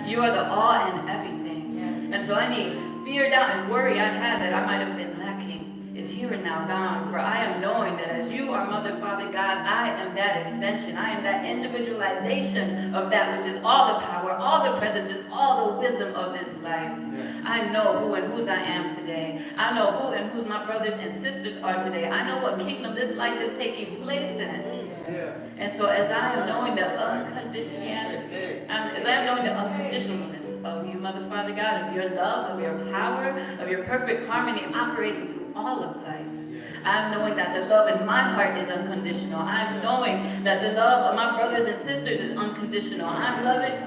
You are the all and everything. Yes. And so any fear, doubt, and worry I had that I might have been lacking is here and now gone. For I am knowing that as you are Mother, Father, God, I am that extension. I am that individualization of that which is all the power, all the presence, and all the wisdom of this life. Yes. I know who and whose I am today. I know who and whose my brothers and sisters are today. I know what kingdom this life is taking place in. Yes. And so as I am knowing the unconditionalness of you, Mother, Father, God, of your love, of your power, of your perfect harmony operating through all of life, I'm knowing that the love in my heart is unconditional. I'm knowing that the love of my brothers and sisters is unconditional. I'm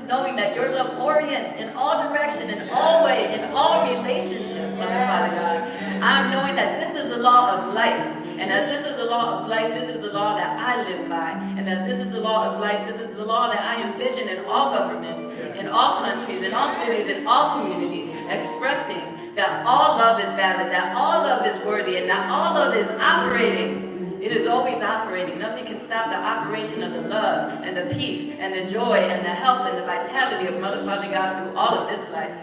knowing that your love orients in all direction, in all ways, in all relationships, Mother, Father, God. I'm knowing that this is the law of life. And as this is the law of life, this is the law that I live by. And as this is the law of life, this is the law that I envision in all governments, in all countries, in all cities, in all communities, expressing that all love is valid, that all love is worthy, and that all love is operating. It is always operating. Nothing can stop the operation of the love and the peace and the joy and the health and the vitality of Mother, Father, God through all of this life.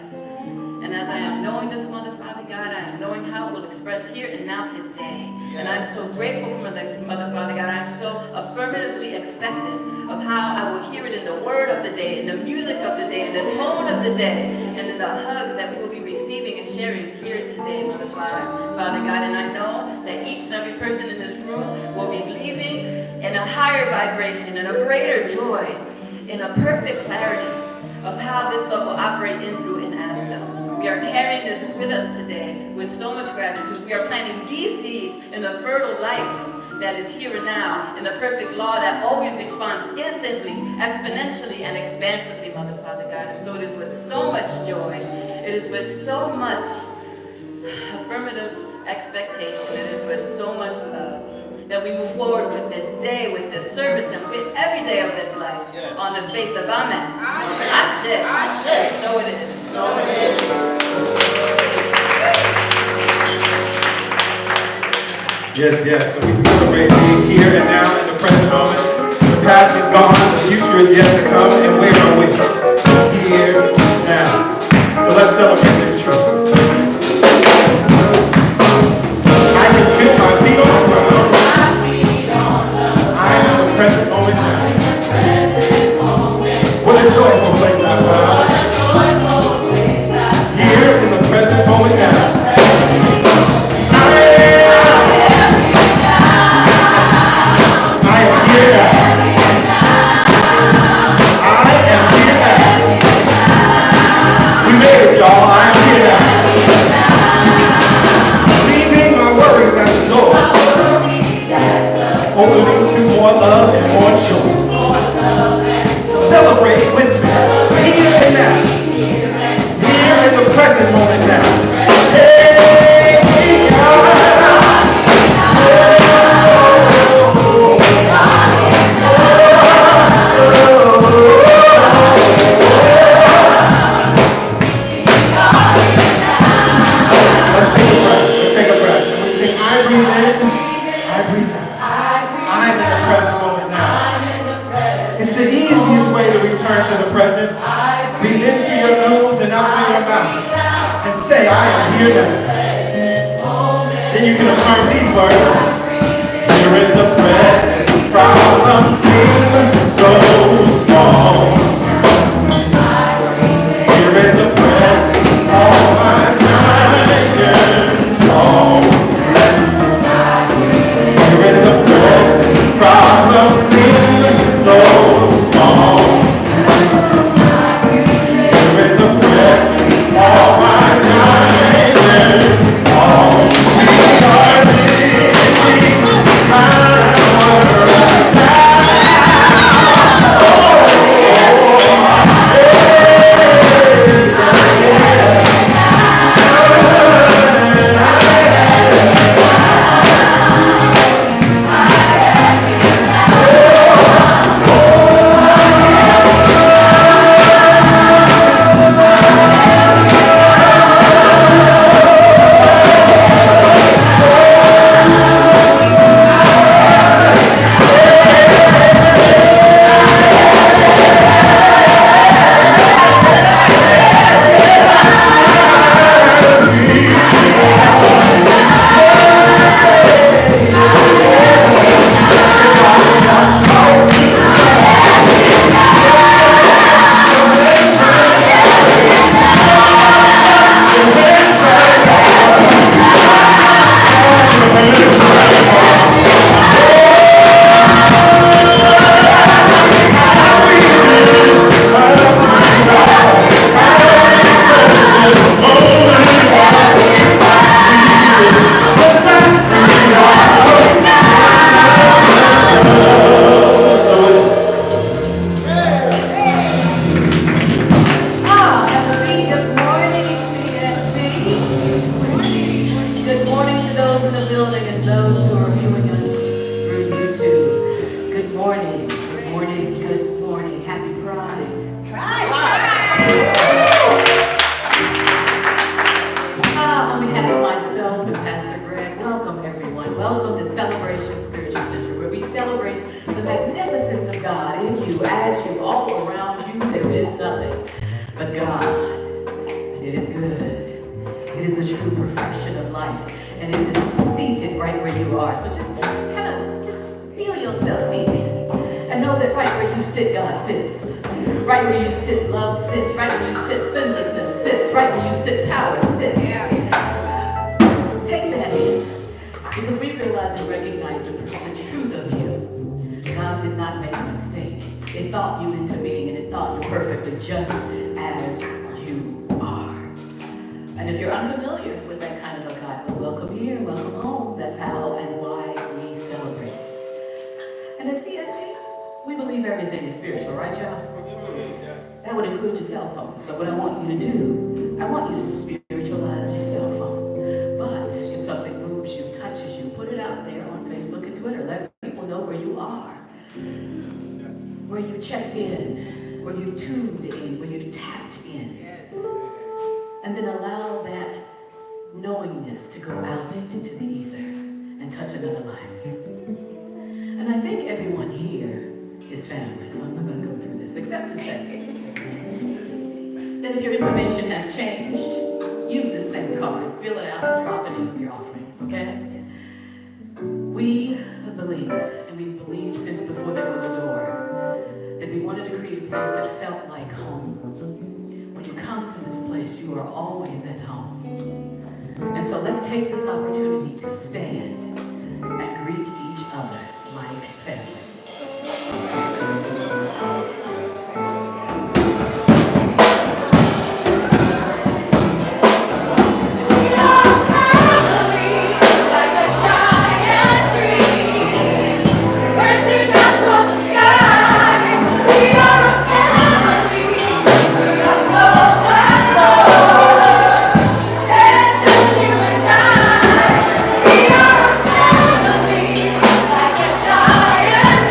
And as I am knowing this, Mother, Father, God, I am knowing how it will express here and now today. Yes. And I'm so grateful for Mother, Father, God. I'm so affirmatively expectant of how I will hear it in the word of the day, in the music of the day, in the tone of the day, and in the hugs that we will be receiving and sharing here today, Mother, Father, God. And I know that each and every person in this room will be leaving in a higher vibration, in a greater joy, in a perfect clarity of how this love will operate in, through, and as them. We are carrying this with us today with so much gratitude. We are planting these seeds in the fertile life that is here and now, in the perfect law that always responds instantly, exponentially, and expansively, Mother, Father, God. And so it is with so much joy, it is with so much affirmative expectation, it is with so much love that we move forward with this day, with this service, and with every day of this life, on the faith of Amen. Ashe. So it is. So it is. Yes. So we celebrate being here and now in the present moment. The past is gone, the future is yet to come, and where are we? Here now. So let's celebrate this truth. I can feel my feet on the ground. I am in the present moment now. What a joyful place I found. Here in the present moment now. Opening to more love and more joy. Celebrate with me. Here and now. Here in the present moment now. Hey, Let's take a breath. And we sing, I breathe in, I breathe out. It's the easiest way to return to the present. Breathe in through your nose and out through your mouth. And say, I am here now. then you can affirm these words. Here in the presence, problems seem so small. Here in the presence, all my giants fall. Here in the presence, problems seem so small. Here in the presence, all my giants fall. We are living power of to go out into the ether and touch another life. And I think everyone here is family, so I'm not going to go through this, except to say that if your information has changed, use this same card, fill it out, and drop it into your offering, okay? We believe, and we've believed since before there was a door, that we wanted to create a place that felt like home. When you come to this place, you are always at home. And so let's take this opportunity to stand and greet each other like family. Giant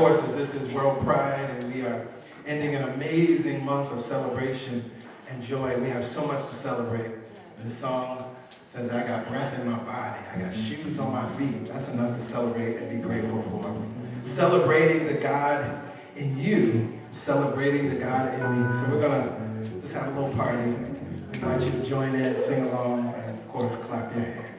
course, this is World Pride, and we are ending an amazing month of celebration and joy. We have so much to celebrate. The song says, I got breath in my body. I got shoes on my feet. That's enough to celebrate and be grateful for. Celebrating the God in you, celebrating the God in me. So we're going to just have a little party. I invite you to join in, sing along, and of course, clap your hands.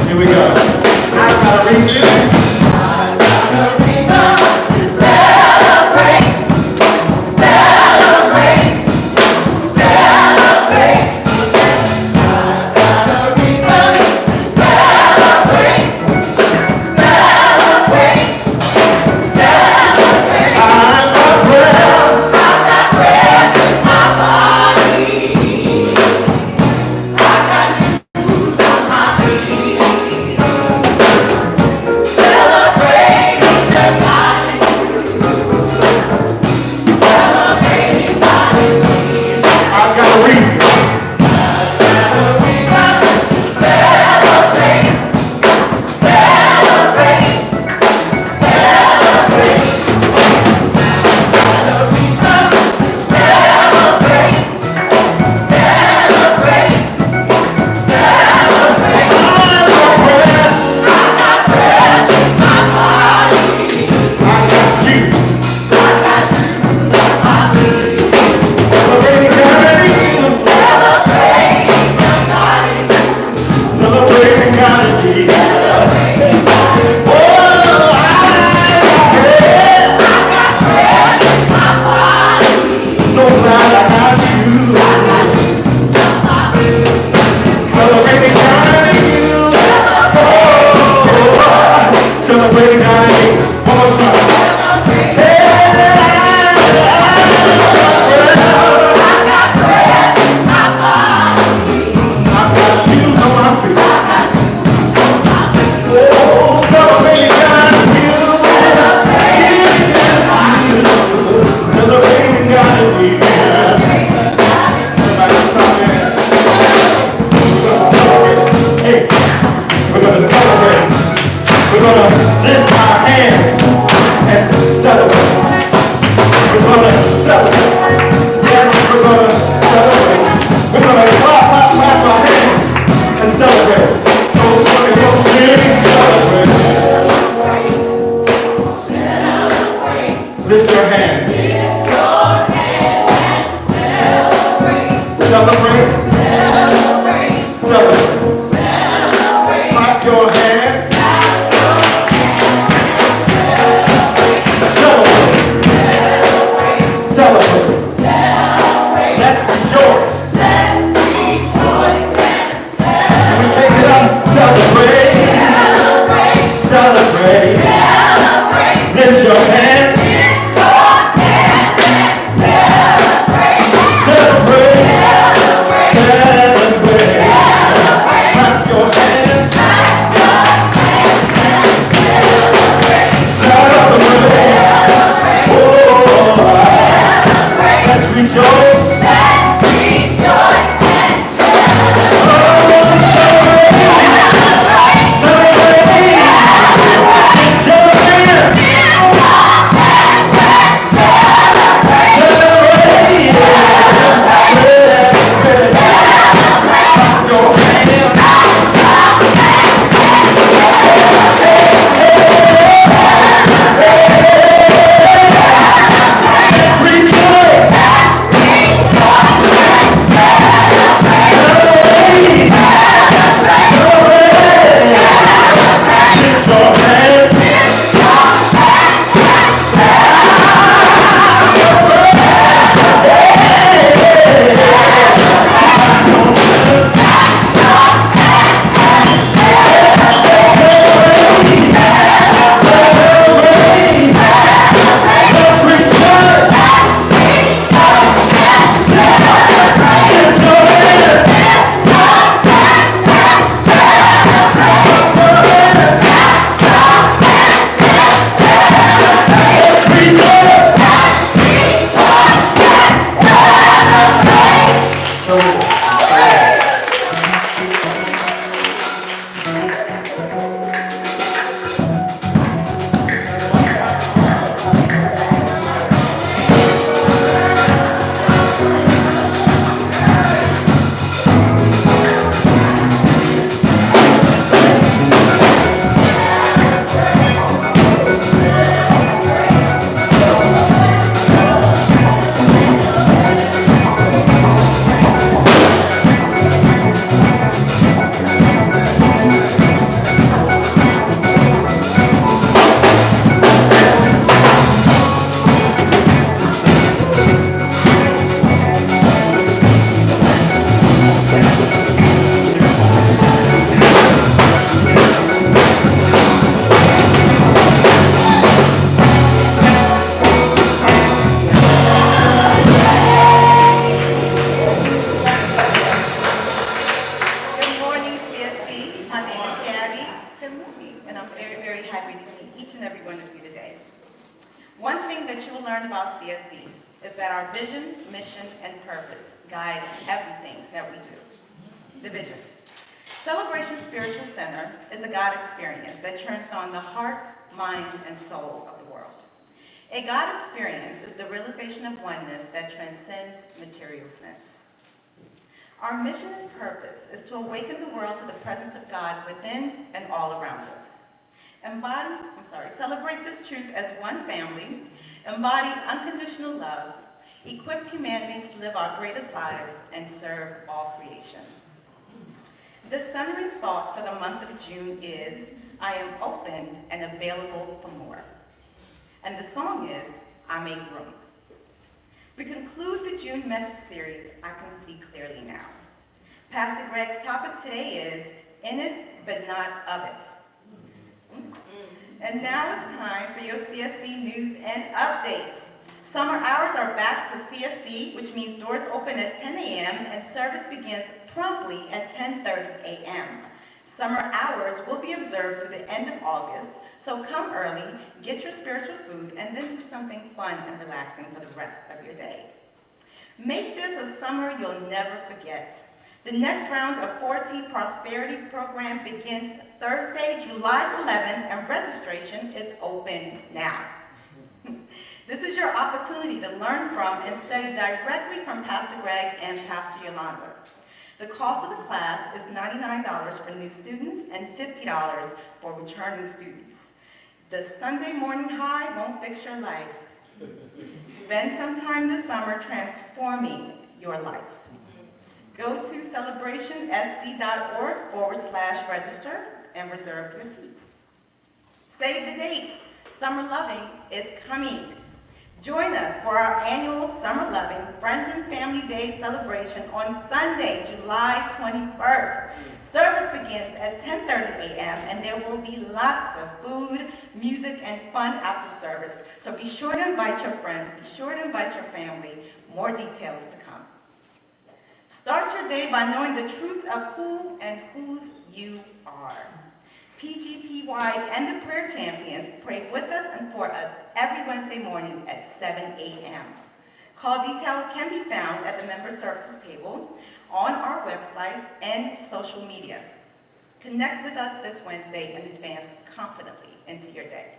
Here we go. I got a reason. I got a reason to celebrate. Celebrate. Celebrate. I got a reason to celebrate. Celebrate. Celebrate. I got breath in my body. I got shoes on my feet. Lift your hands. Lift your hands and celebrate. Celebrate. Celebrate. Celebrate. Celebrate. Clap your hands. Clap your hands. and I'm very, very happy to see each and every one of you today. One thing that you will learn about CSC is that our vision, mission, and purpose guide everything that we do. The vision. Celebration Spiritual Center is a God experience that turns on the heart, mind, and soul of the world. A God experience is the realization of oneness that transcends material sense. Our mission and purpose is to awaken the world to the presence of God within and all around us. Celebrate this truth as one family, embody unconditional love, equip humanity to live our greatest lives, and serve all creation. The centering thought for the month of June is, I am open and available for more. And the song is, I Make Room. We conclude the June message series, I Can See Clearly Now. Pastor Greg's topic today is, in it, but not of it. And now it's time for your CSC news and updates. Summer hours are back to CSC, which means doors open at 10 a.m. and service begins promptly at 10:30 a.m. Summer hours will be observed through the end of August, so come early, get your spiritual food, and then do something fun and relaxing for the rest of your day. Make this a summer you'll never forget. The next round of 4T Prosperity Program begins Thursday, July 11th, and registration is open now. This is your opportunity to learn from and study directly from Pastor Greg and Pastor Yolanda. The cost of the class is $99 for new students and $50 for returning students. The Sunday morning high won't fix your life. Spend some time this summer transforming your life. Go to celebrationsc.org/register and reserve your seats. Save the date. Summer Loving is coming. Join us for our annual Summer Loving Friends and Family Day celebration on Sunday, July 21st. Service begins at 10:30 a.m. and there will be lots of food, music, and fun after service. So be sure to invite your friends, be sure to invite your family. More details to come. Start your day by knowing the truth of who and whose you are. PGPY and the Prayer Champions pray with us and for us every Wednesday morning at 7 a.m. Call details can be found at the member services table, on our website, and social media. Connect with us this Wednesday and advance confidently into your day.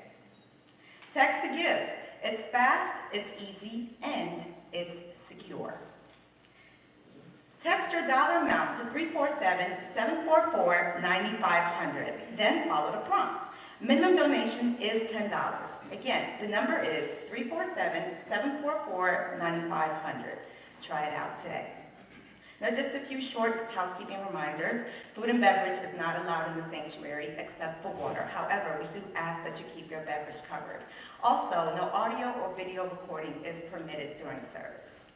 Text to give. It's fast, it's easy, and it's secure. Text your dollar amount to 347-744-9500. Then follow the prompts. Minimum donation is $10. Again, the number is 347-744-9500. Try it out today. Now, just a few short housekeeping reminders. Food and beverage is not allowed in the sanctuary except for water. However, we do ask that you keep your beverage covered. Also, no audio or video recording is permitted during service.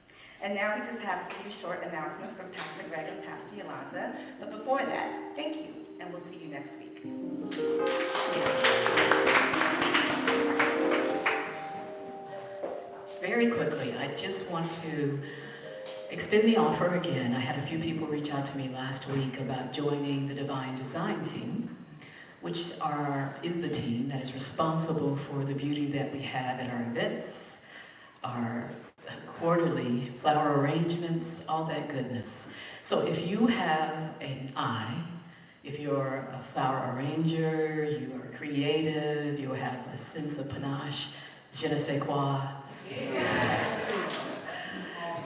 And now we just have a few short announcements from Pastor Greg and Pastor Yolanda. But before that, thank you, and we'll see you next week. Very quickly, I just want to extend the offer again. I had a few people reach out to me last week about joining the Divine Design Team, which is the team that is responsible for the beauty that we have at our events, our quarterly flower arrangements, all that goodness. So if you have an eye, if you're a flower arranger, you are creative, you have a sense of panache, je ne sais quoi,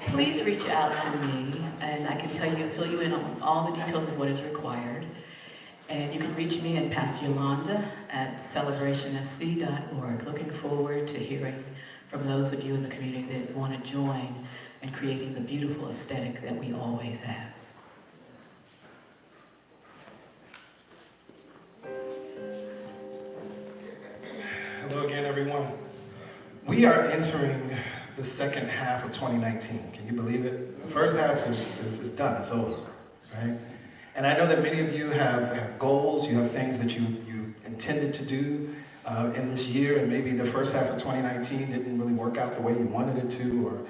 please reach out to me and I can fill you in on all the details of what is required. And you can reach me at Pastor Yolanda at celebrationsc.org. Looking forward to hearing from those of you in the community that want to join in creating the beautiful aesthetic that we always have. Hello again, everyone. We are entering the second half of 2019. Can you believe it? The first half is done. It's over, right? And I know that many of you have goals. You have things that you intended to do in this year, and maybe the first half of 2019 didn't really work out the way you wanted it to, or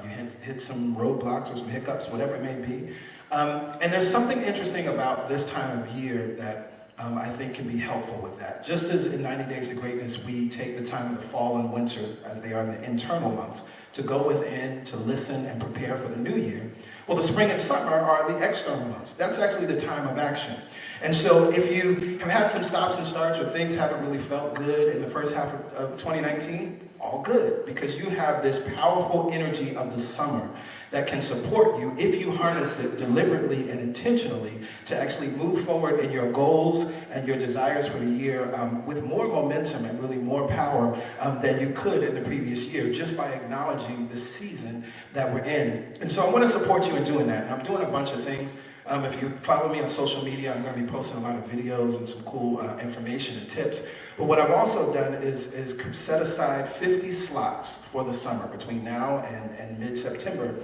you hit some roadblocks or some hiccups, whatever it may be. And there's something interesting about this time of year that I think can be helpful with that. Just as in 90 Days of Greatness, we take the time of the fall and winter, as they are in the internal months, to go within, to listen and prepare for the new year. Well, the spring and summer are the external months. That's actually the time of action. And so if you have had some stops and starts or things haven't really felt good in the first half of 2019, all good, because you have this powerful energy of the summer that can support you if you harness it deliberately and intentionally to actually move forward in your goals and your desires for the year with more momentum and really more power than you could in the previous year, just by acknowledging the season that we're in. And so I want to support you in doing that. And I'm doing a bunch of things. If you follow me on social media, I'm going to be posting a lot of videos and some cool information and tips. But what I've also done is set aside 50 slots for the summer between now and mid-September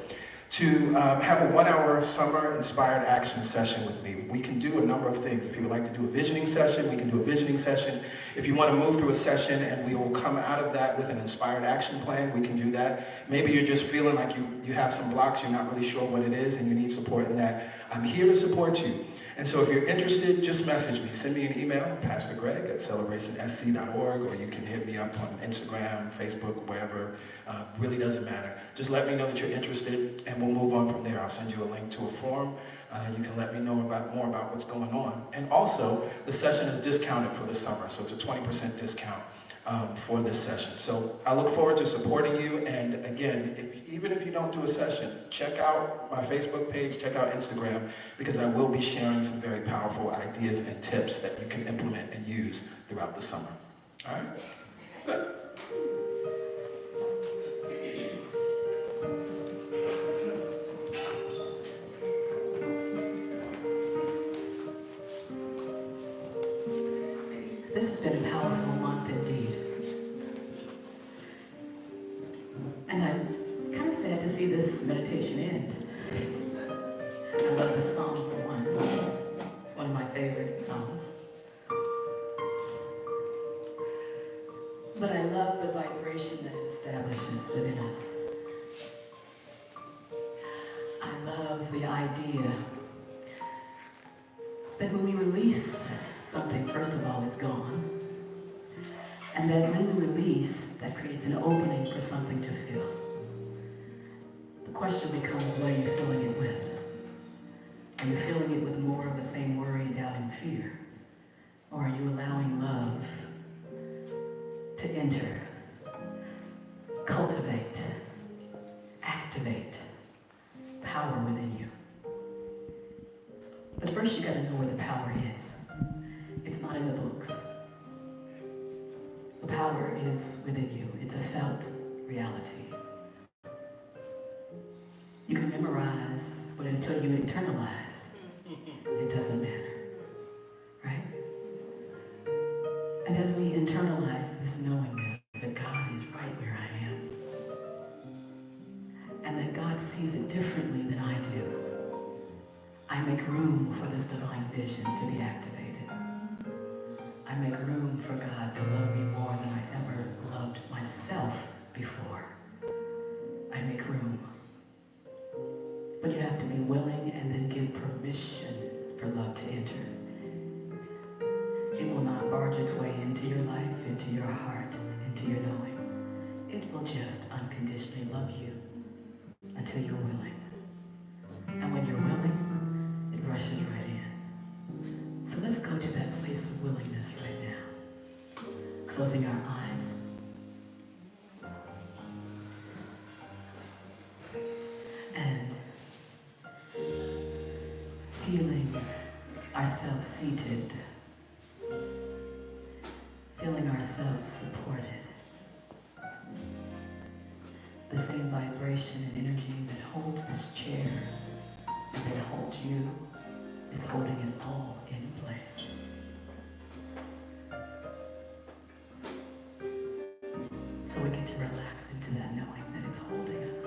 to have a 1-hour summer-inspired action session with me. We can do a number of things. If you would like to do a visioning session, we can do a visioning session. If you want to move through a session and we will come out of that with an inspired action plan, we can do that. Maybe you're just feeling like you have some blocks, you're not really sure what it is, and you need support in that. I'm here to support you. And so if you're interested, just message me. Send me an email, pastorgreg@celebrationsc.org, or you can hit me up on Instagram, Facebook, wherever. Really doesn't matter. Just let me know that you're interested, and we'll move on from there. I'll send you a link to a form. You can let me know more about what's going on. And also, the session is discounted for the summer, so it's a 20% discount for this session. So I look forward to supporting you. And again, even if you don't do a session, check out my Facebook page, check out Instagram, because I will be sharing some very powerful ideas and tips that you can implement and use throughout the summer. All right? Good. This has been a powerful month indeed. And I'm kind of sad to see this meditation end. I love this song for one. It's one of my favorite songs. But I love the vibration that it establishes within us. I love the idea that when we release something, first of all, it's gone. And then when we release, that creates an opening for something to fill. The question becomes, what are you filling it with? Are you filling it with more of the same worry, doubt, and fear? Or are you allowing love to enter, cultivate, activate power within you? But first you got to know where the power is. It's not in the books. The power is within you. It's a felt reality. You can memorize, but until you internalize, it doesn't matter. Right? And as we internalize this knowingness that God is right where I am, and that God sees it differently than I do, I make room for this divine vision to be activated. I make room for God to love me more than I ever loved myself before. I make room. But you have to be willing and then give permission for love to enter. It will not barge its way into your life, into your heart, into your knowing. It will just unconditionally love you until you're willing. And when you're willing, it rushes right in. So let's go to that place of willingness right now. Closing our eyes. And feeling ourselves seated. Feeling ourselves supported. The same vibration and energy that holds this chair and that holds you is holding it all in place. So we get to relax into that knowing that it's holding us.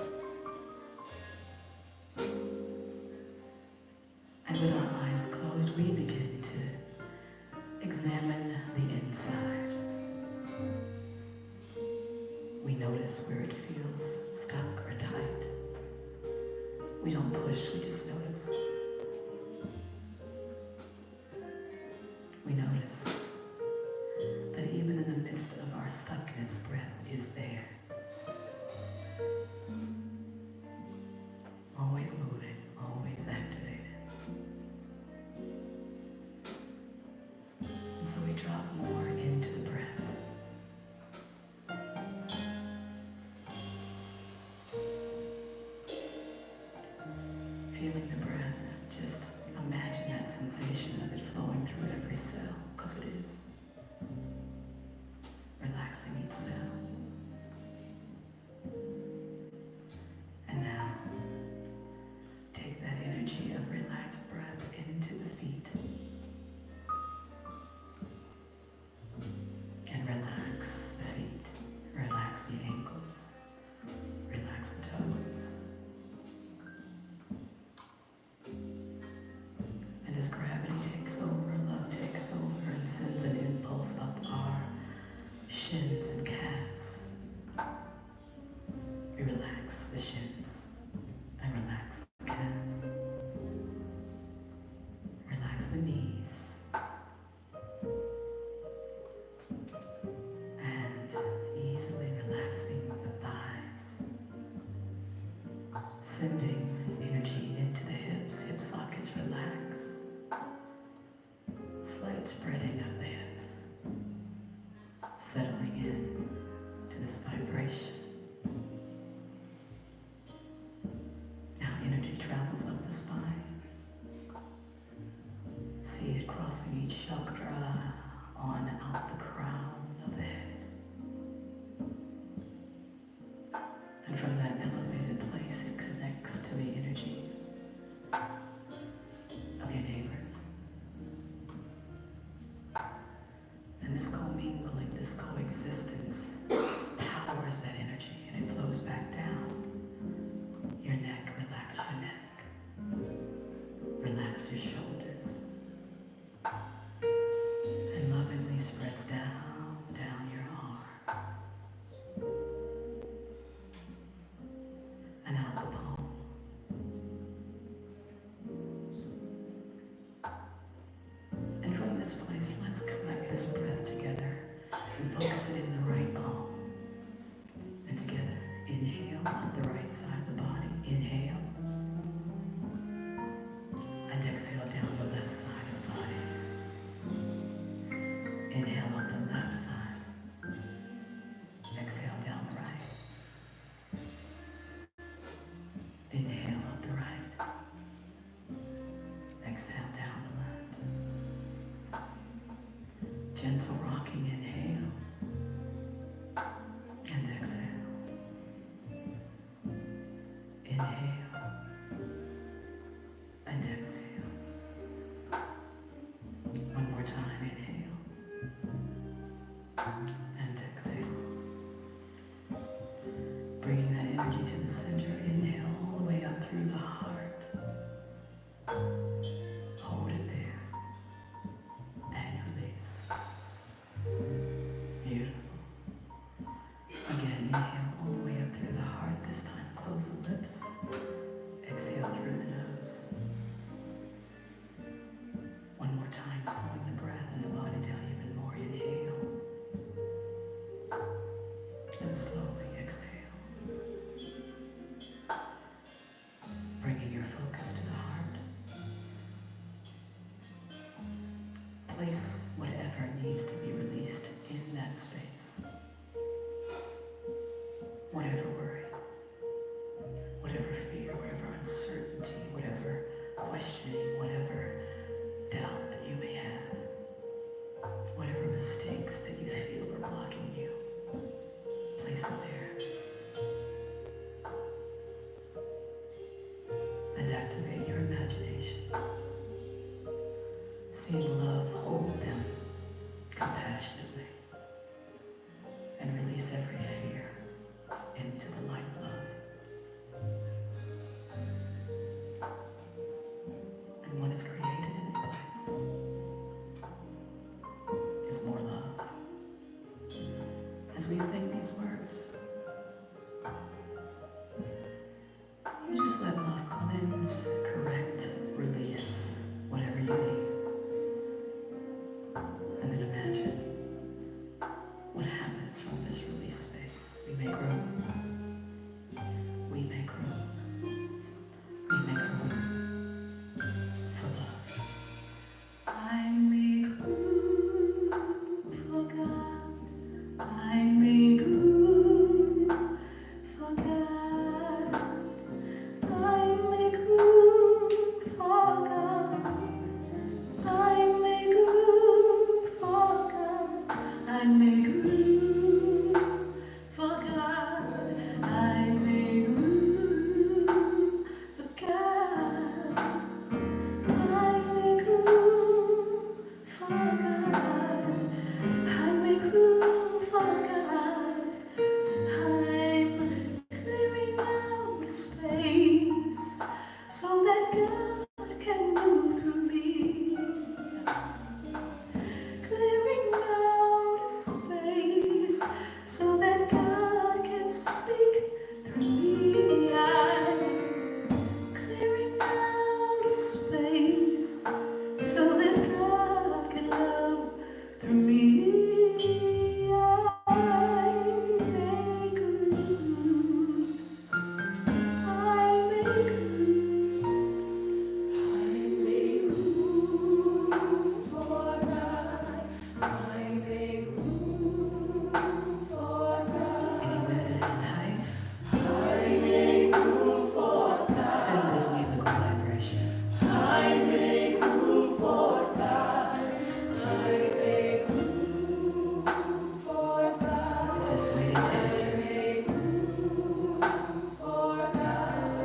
And with our eyes closed, we begin to examine the inside. We notice where it feels stuck or tight. We don't push, we just notice. We notice that even in the midst of our stuckness, breath is there. Always moving, always activated. And so we drop more into the breath. Feeling the breath, just imagine that sensation of it flowing through every cell, because it is. Relaxing each cell. And now, take that energy of relaxed breath into the feet. And relax the feet. Relax the ankles. Relax the toes. And as gravity takes over, love takes over and sends an impulse up our shins and calves. We relax the shins and relax the calves. Relax the knees. And easily relaxing the thighs. Sending energy into the hips. Hip sockets relax. Slight spreading of the hips. Settling in to this vibration. Now energy travels up the spine. See it crossing each chakra on out the crown of the head. And from that elevated place, it connects to the energy of your neighbors. And this commingling, this coexistence powers that energy, and it flows back down. Your neck, relax your neck. Relax your shoulders. And lovingly spreads down your arm. And out the palm. And from this place, let's collect this breath together and focus it in the right palm. And together, inhale on the right side of the body. Inhale. And exhale down the left side of the body. Inhale on the left side. Exhale down the right. Inhale up the right. Exhale down the left. Gentle rocking, inhale. And exhale. Inhale. And exhale. One more time, inhale. And exhale. Bringing that energy to the center, inhale all the way up through the heart. Hold it there. And release. Beautiful. Again, inhale all the way up through the heart. This time, close the lips. Exhale through the nose. One more time, slowing the breath and the body down even more. Inhale. And slowly exhale. Bringing your focus to the heart. Place whatever needs to be released in that space. Whatever worry, whatever fear, whatever uncertainty, whatever questioning, whatever doubt that you may have, whatever mistakes that you feel are blocking you, place it there. And activate your imagination. Seeing love hold them compassionately and release every fear into the light of love. And what is created in its place is more love. As we sing these words, you just let love cleanse, correct, release whatever you need. I make room for God. I make room for God. I make room for God. I make room for God. I make room for God. I make room for God. I make room for God. I'm clearing out space so that God can move through me. Clearing out space so that God can speak through me. I'm clearing out space so that God can love through me. I make room. I make room. I make room for God. I make room for God. Anywhere that is tight, I make room for God. Send this musical vibration. I make room for God. I make room for God. It's just waiting to enter. I make room for God.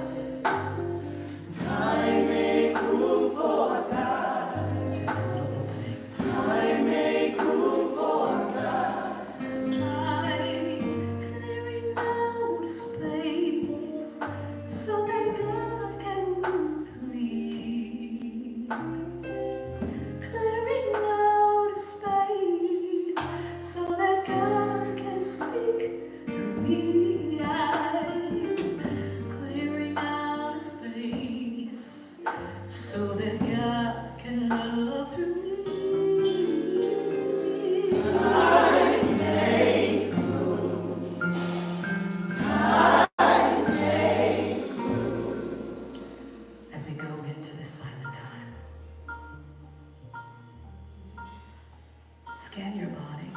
I make room for God. Just a little thing. I make room for God. I'm clearing out space so that God can move through me. Clearing out space so that God can speak through me. I'm clearing out space so that God can love through me. I make room. I make room. As we go into this silent time, scan your body,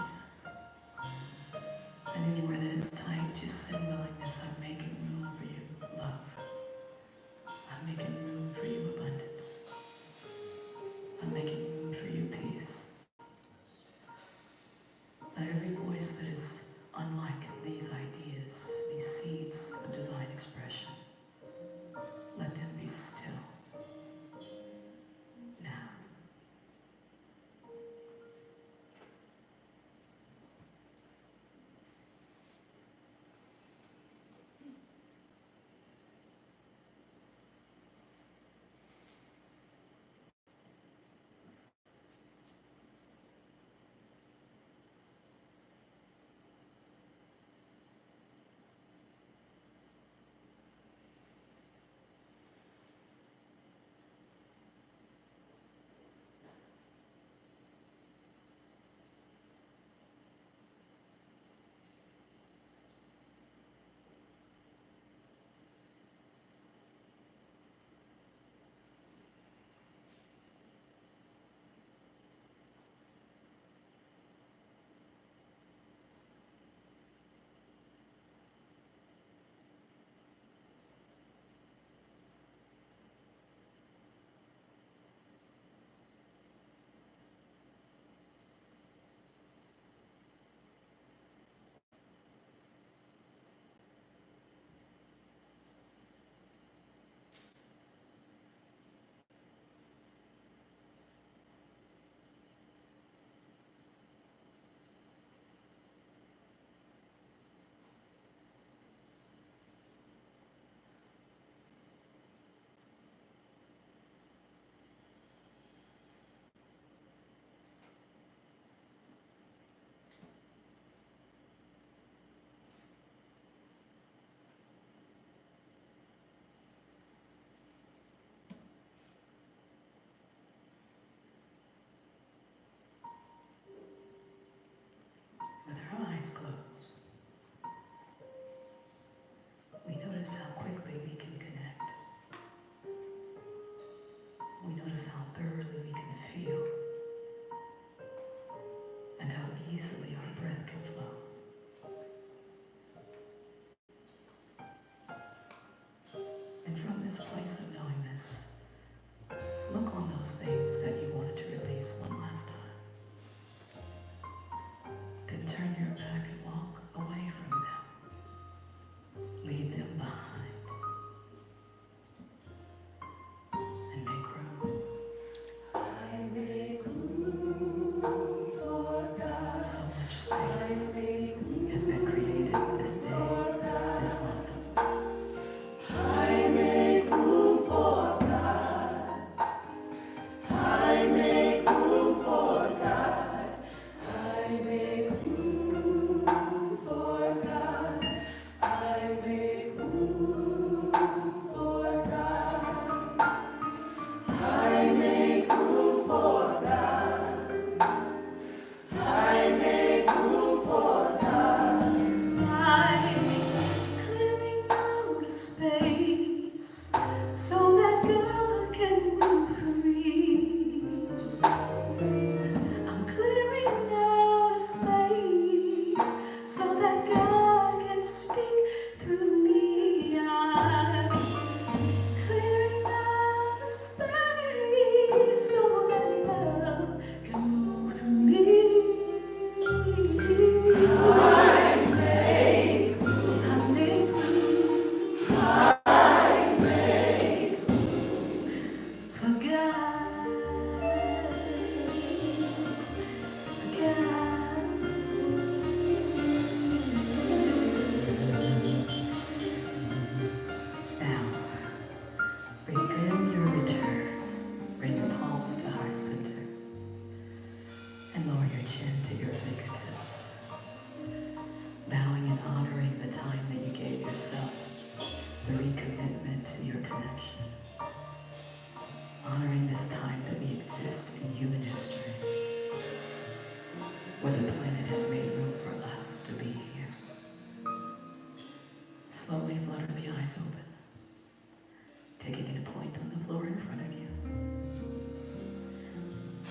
and anywhere that is tight, just send willingness. I'm making room for you, love. I'm making room for you, abundance. I'm making room for you, peace. Let every voice that is unlike these ideas, these seeds of divine expression, let them be still. Now. With our eyes closed, we notice how quickly we can connect. We notice how thoroughly we can feel and how easily our breath can flow. that created this day, this month. I make room for God. I make room for God. I make room for God. I make room for God. I make room for God. I make room for God. I'm clearing out a space so that God can move through me. I'm clearing out a space so that God can speak through me. I'm clearing out a space so that love can move through me. I make room for God. Now, begin your return. Bring your palms to heart center and lower your chin to your fingertips. Bowing and honoring the time that you gave yourself, the recommitment to your connection. Honoring this time that we exist in human history, where the planet has made room for us to be here. Slowly flutter the eyes open, taking in a point on the floor in front of you.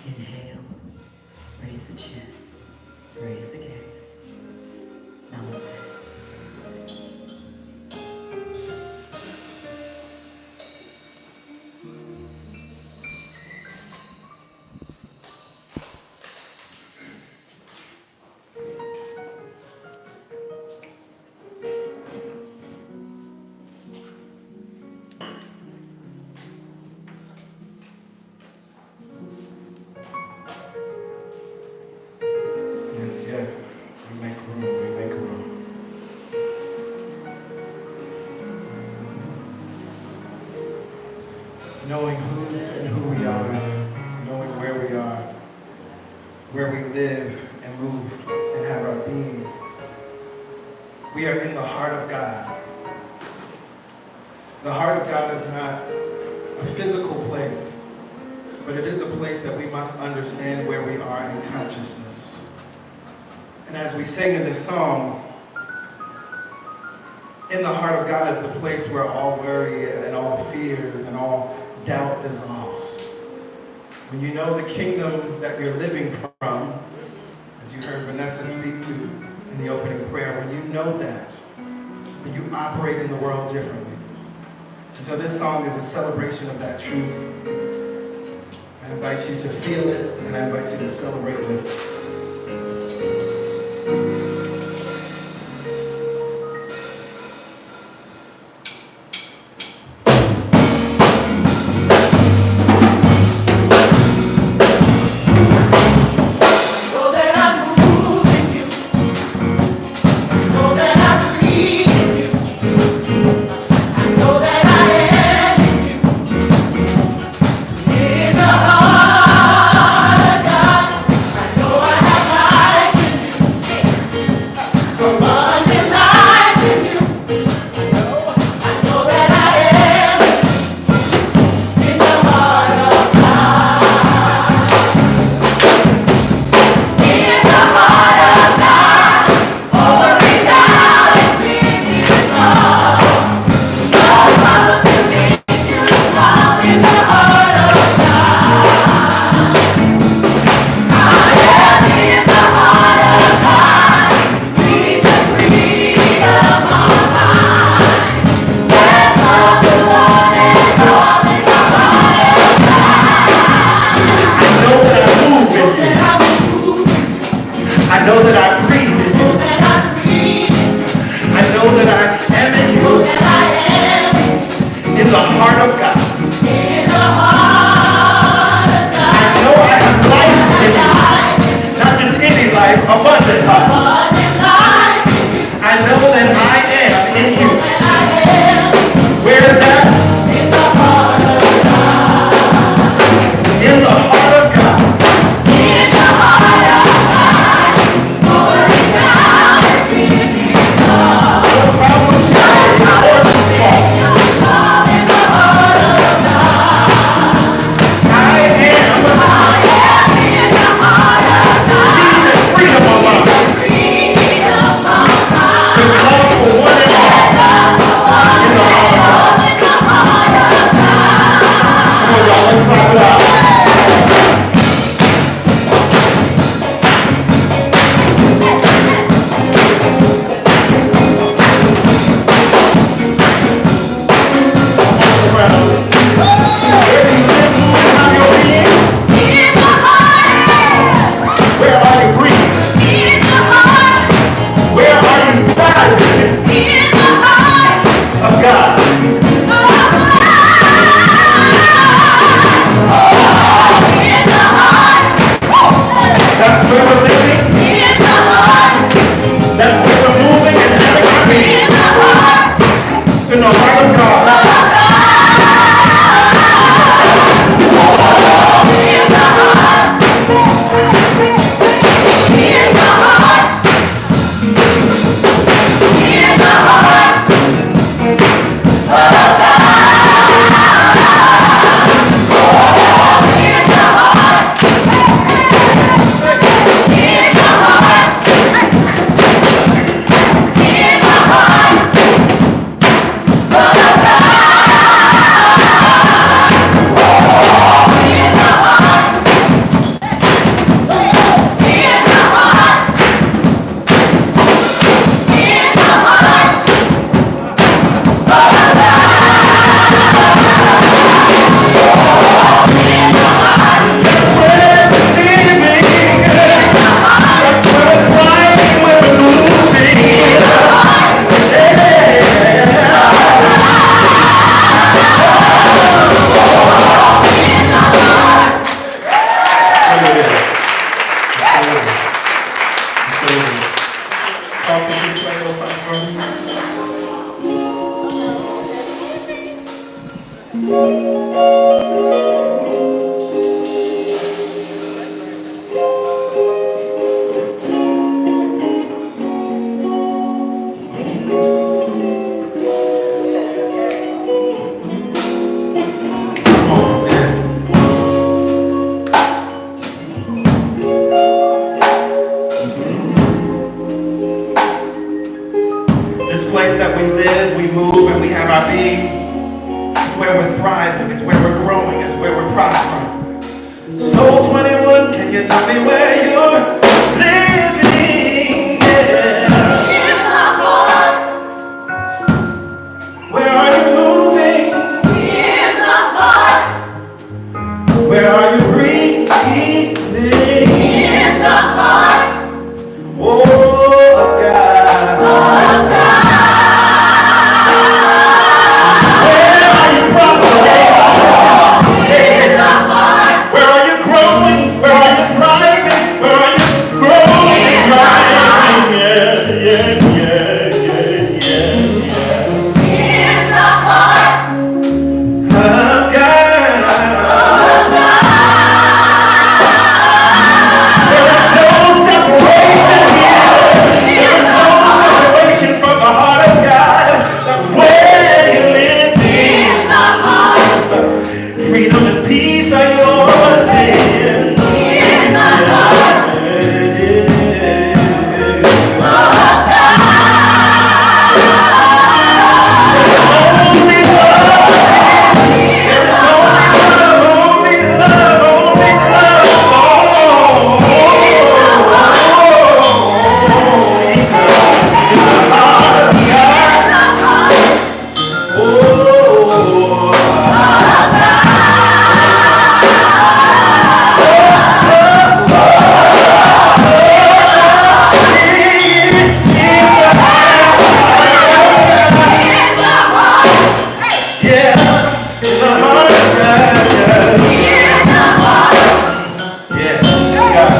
Inhale, raise the chin, raise the gaze. Namaste. Yes, yes. We make room. We make room. Knowing whose and who we are, knowing where we are, where we live and move and have our being. We are in the heart of God. The heart of God is not a physical place, but it is a place that we must understand where we are in consciousness. And as we sing in this song, in the heart of God is the place where all worry and all fears and all doubt dissolves. When you know the kingdom that you're living from, as you heard Vanessa speak to in the opening prayer, when you know that, then you operate in the world differently. And so this song is a celebration of that truth. I invite you to feel it, and I invite you to celebrate with it. I know I place that we live, we move, and we have our being. It's where we're thriving. It's where we're growing. It's where we're prospering. Soul 21, can you tell me where you're living? Yeah. In my heart. Where are you moving? In my heart. Where are you breathing? In the heart. Oh, God. Oh, God. Where are you prospering? In the heart. Where are you growing? Where are you thriving? Where are you growing and thriving? Yeah, yeah, yeah, yeah, yeah, yeah. In the heart. Oh, God. There is no separation here. There is no separation from the heart of God. That's where you live. In the heart. Freedom and peace are yours. Yeah. In the heart. Only love. There's only love, only love, only love. Yeah, in the heart of God. Yeah, God. Yes, yes.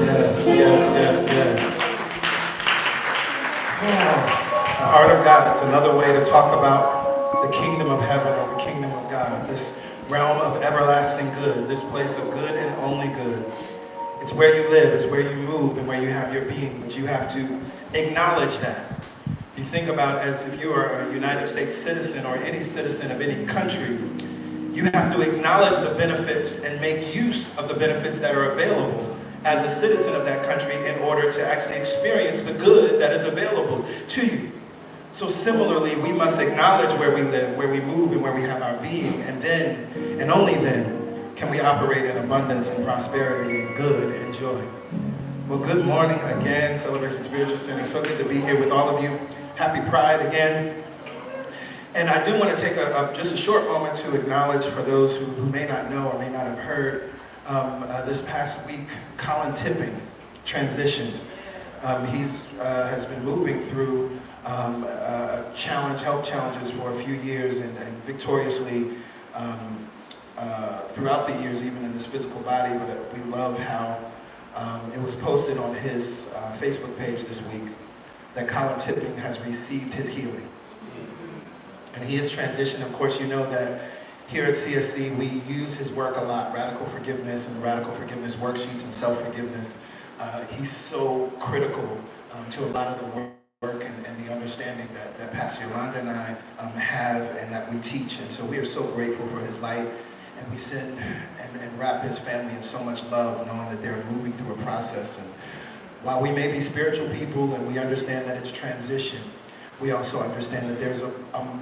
Yes, yes, yes, yes. Oh, the heart of God. It's another way to talk about the kingdom of heaven or the kingdom of God. This realm of everlasting good. This place of good and only good. It's where you live. It's where you move and where you have your being. But you have to acknowledge that. You think about as if you are a United States citizen or any citizen of any country, you have to acknowledge the benefits and make use of the benefits that are available as a citizen of that country in order to actually experience the good that is available to you. So similarly, we must acknowledge where we live, where we move, and where we have our being, and then, and only then, can we operate in abundance and prosperity and good and joy. Well, good morning again, Celebration Spiritual Center. So good to be here with all of you. Happy Pride again. And I do want to take just a short moment to acknowledge for those who may not know or may not have heard, this past week, Colin Tipping transitioned. He has been moving through a health challenges for a few years and victoriously throughout the years, even in his physical body. But we love how it was posted on his Facebook page this week that Colin Tipping has received his healing. And he has transitioned. Of course, you know that here at CSC, we use his work a lot, radical forgiveness and radical forgiveness worksheets and self-forgiveness. He's so critical to a lot of the work and the understanding that Pastor Yolanda and I have and that we teach. And so we are so grateful for his light. And we send and wrap his family in so much love, knowing that they're moving through a process. And while we may be spiritual people and we understand that it's transition, we also understand that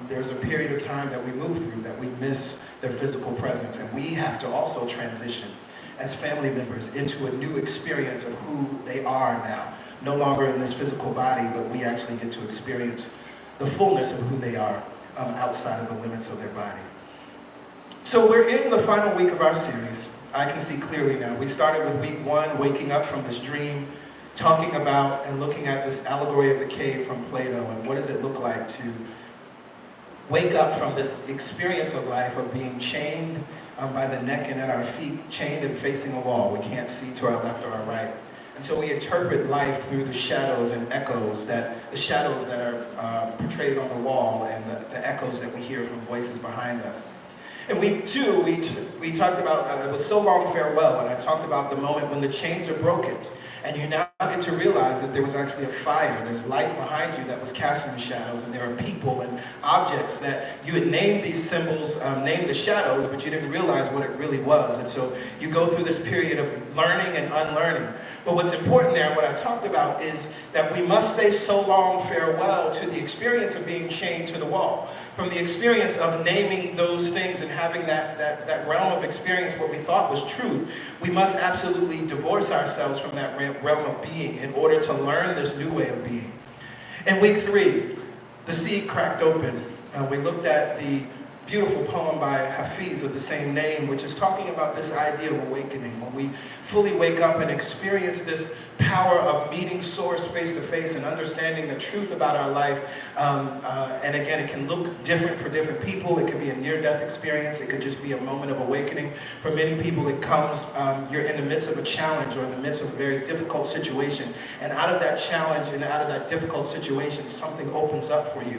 there's a period of time that we move through, that we miss their physical presence. And we have to also transition as family members into a new experience of who they are now. No longer in this physical body, but we actually get to experience the fullness of who they are outside of the limits of their body. So we're in the final week of our series. I can see clearly now. We started with week 1, waking up from this dream, talking about and looking at this allegory of the cave from Plato, and what does it look like to wake up from this experience of life of being chained by the neck and at our feet, chained and facing a wall. We can't see to our left or our right. And so we interpret life through the shadows and echoes, the shadows that are portrayed on the wall and the echoes that we hear from voices behind us. And week 2, we talked about, it was so long farewell, and I talked about the moment when the chains are broken. And you now get to realize that there was actually a fire. There's light behind you that was casting the shadows, and there are people and objects that you had named these symbols, named the shadows, but you didn't realize what it really was. And so you go through this period of learning and unlearning. But what's important there, and what I talked about, is that we must say so long farewell to the experience of being chained to the wall. From the experience of naming those things and having that realm of experience, what we thought was truth, we must absolutely divorce ourselves from that realm of being in order to learn this new way of being. In week 3, the seed cracked open. We looked at the beautiful poem by Hafiz of the same name, which is talking about this idea of awakening. When we fully wake up and experience this power of meeting Source face to face and understanding the truth about our life. And again, it can look different for different people. It could be a near-death experience. It could just be a moment of awakening. For many people, it comes, you're in the midst of a challenge or in the midst of a very difficult situation. And out of that challenge and out of that difficult situation, something opens up for you.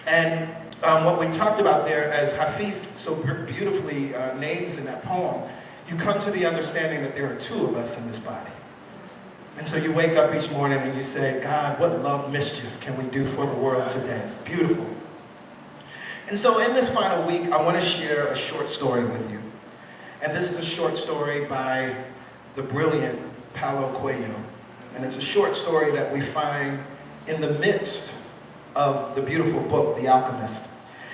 And what we talked about there, as Hafiz so beautifully names in that poem, you come to the understanding that there are 2 of us in this body. And so you wake up each morning and you say, God, what love mischief can we do for the world today? It's beautiful. And so in this final week, I want to share a short story with you. And this is a short story by the brilliant Paulo Coelho. And it's a short story that we find in the midst of the beautiful book, The Alchemist.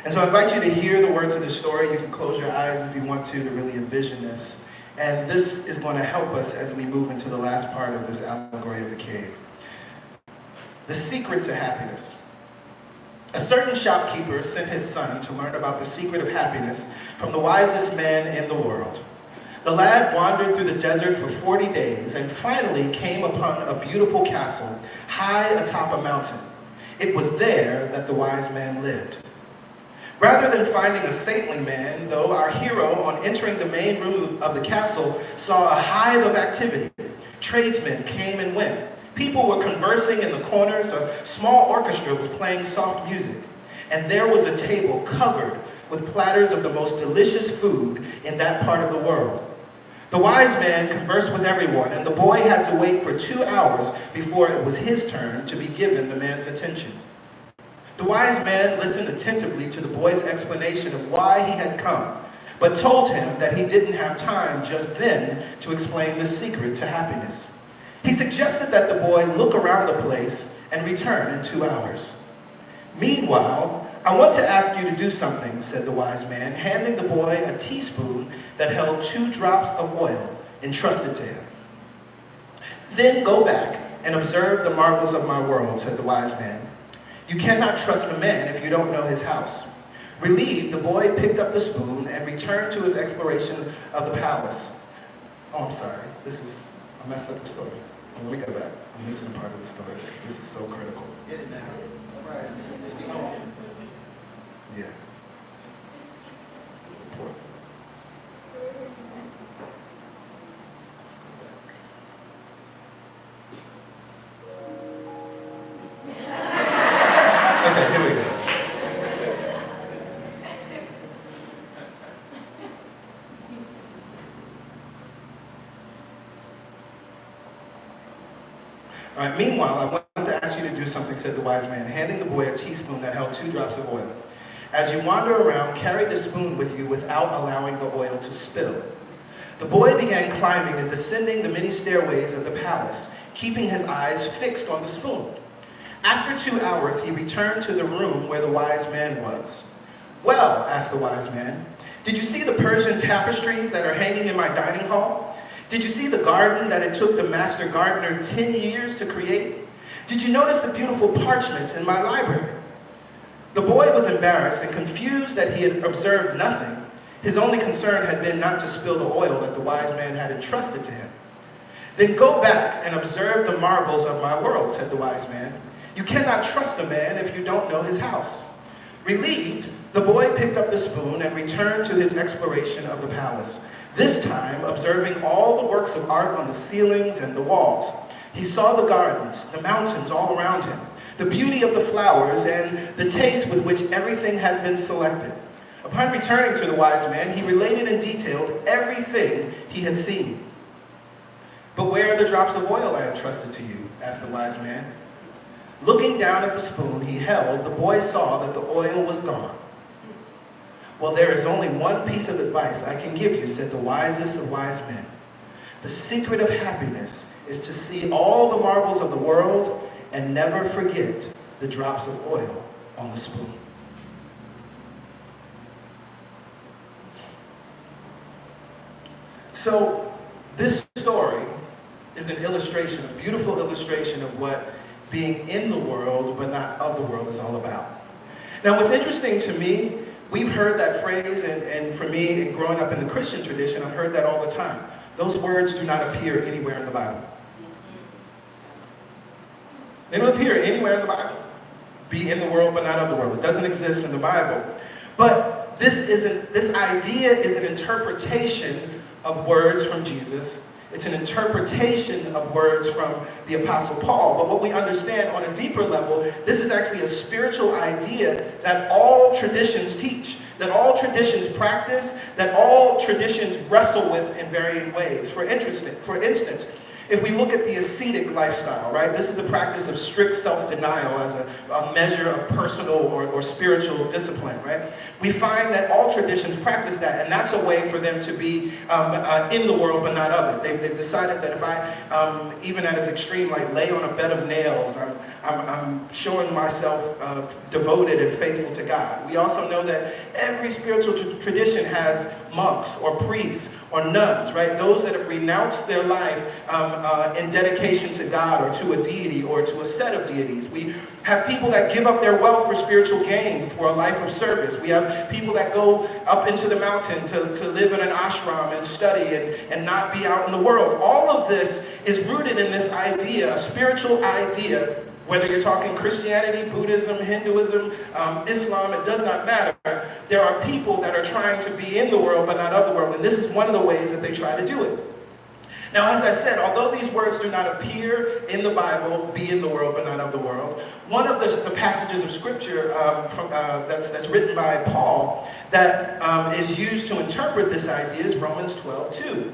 And so I invite you to hear the words of this story. You can close your eyes if you want to really envision this. And this is going to help us as we move into the last part of this allegory of the cave. The secret to happiness. A certain shopkeeper sent his son to learn about the secret of happiness from the wisest man in the world. The lad wandered through the desert for 40 days and finally came upon a beautiful castle high atop a mountain. It was there that the wise man lived. Rather than finding a saintly man, though, our hero, on entering the main room of the castle, saw a hive of activity. Tradesmen came and went. People were conversing in the corners. A small orchestra was playing soft music. And there was a table covered with platters of the most delicious food in that part of the world. The wise man conversed with everyone, and the boy had to wait for 2 hours before it was his turn to be given the man's attention. The wise man listened attentively to the boy's explanation of why he had come, but told him that he didn't have time just then to explain the secret to happiness. He suggested that the boy look around the place and return in 2 hours. Meanwhile, I want to ask you to do something, said the wise man, handing the boy a teaspoon that held 2 drops of oil entrusted to him. Then go back and observe the marvels of my world, said the wise man. You cannot trust a man if you don't know his house. Relieved, the boy picked up the spoon and returned to his exploration of the palace. Oh, I'm sorry. I messed up the story. Let me go back. I'm missing a part of the story. This is so critical. Get it now. All right. Okay, here we go. All right, meanwhile, I want to ask you to do something, said the wise man, handing the boy a teaspoon that held 2 drops of oil. As you wander around, carry the spoon with you without allowing the oil to spill. The boy began climbing and descending the many stairways of the palace, keeping his eyes fixed on the spoon. After 2 hours, he returned to the room where the wise man was. Well, asked the wise man, did you see the Persian tapestries that are hanging in my dining hall? Did you see the garden that it took the master gardener 10 years to create? Did you notice the beautiful parchments in my library? The boy was embarrassed and confused that he had observed nothing. His only concern had been not to spill the oil that the wise man had entrusted to him. Then go back and observe the marvels of my world, said the wise man. You cannot trust a man if you don't know his house. Relieved, the boy picked up the spoon and returned to his exploration of the palace, this time observing all the works of art on the ceilings and the walls. He saw the gardens, the mountains all around him, the beauty of the flowers, and the taste with which everything had been selected. Upon returning to the wise man, he related in detail everything he had seen. But where are the drops of oil I entrusted to you? Asked the wise man. Looking down at the spoon he held, the boy saw that the oil was gone. Well, there is only one piece of advice I can give you, said the wisest of wise men. The secret of happiness is to see all the marvels of the world and never forget the drops of oil on the spoon. So this story is an illustration, a beautiful illustration of what being in the world but not of the world is all about. Now what's interesting to me, we've heard that phrase, and for me, and growing up in the Christian tradition, I've heard that all the time. Those words do not appear anywhere in the Bible. They don't appear anywhere in the Bible. Be in the world but not of the world. It doesn't exist in the Bible. But this idea is an interpretation of words from Jesus. It's an interpretation of words from the Apostle Paul. But what we understand on a deeper level, this is actually a spiritual idea that all traditions teach, that all traditions practice, that all traditions wrestle with in varying ways. For instance, if we look at the ascetic lifestyle, right? This is the practice of strict self-denial as a measure of personal or spiritual discipline, right? We find that all traditions practice that, and that's a way for them to be in the world but not of it. They've decided that if I, even at its extreme, like lay on a bed of nails, I'm showing myself devoted and faithful to God. We also know that every spiritual tradition has monks or priests or nuns, right? Those that have renounced their life in dedication to God or to a deity or to a set of deities. We have people that give up their wealth for spiritual gain, for a life of service. We have people that go up into the mountain to live in an ashram and study and not be out in the world. All of this is rooted in this idea, a spiritual idea. Whether you're talking Christianity, Buddhism, Hinduism, Islam, it does not matter. There are people that are trying to be in the world but not of the world, and this is one of the ways that they try to do it. Now, as I said, although these words do not appear in the Bible, be in the world but not of the world, one of the passages of Scripture that's written by Paul that is used to interpret this idea is Romans 12:2.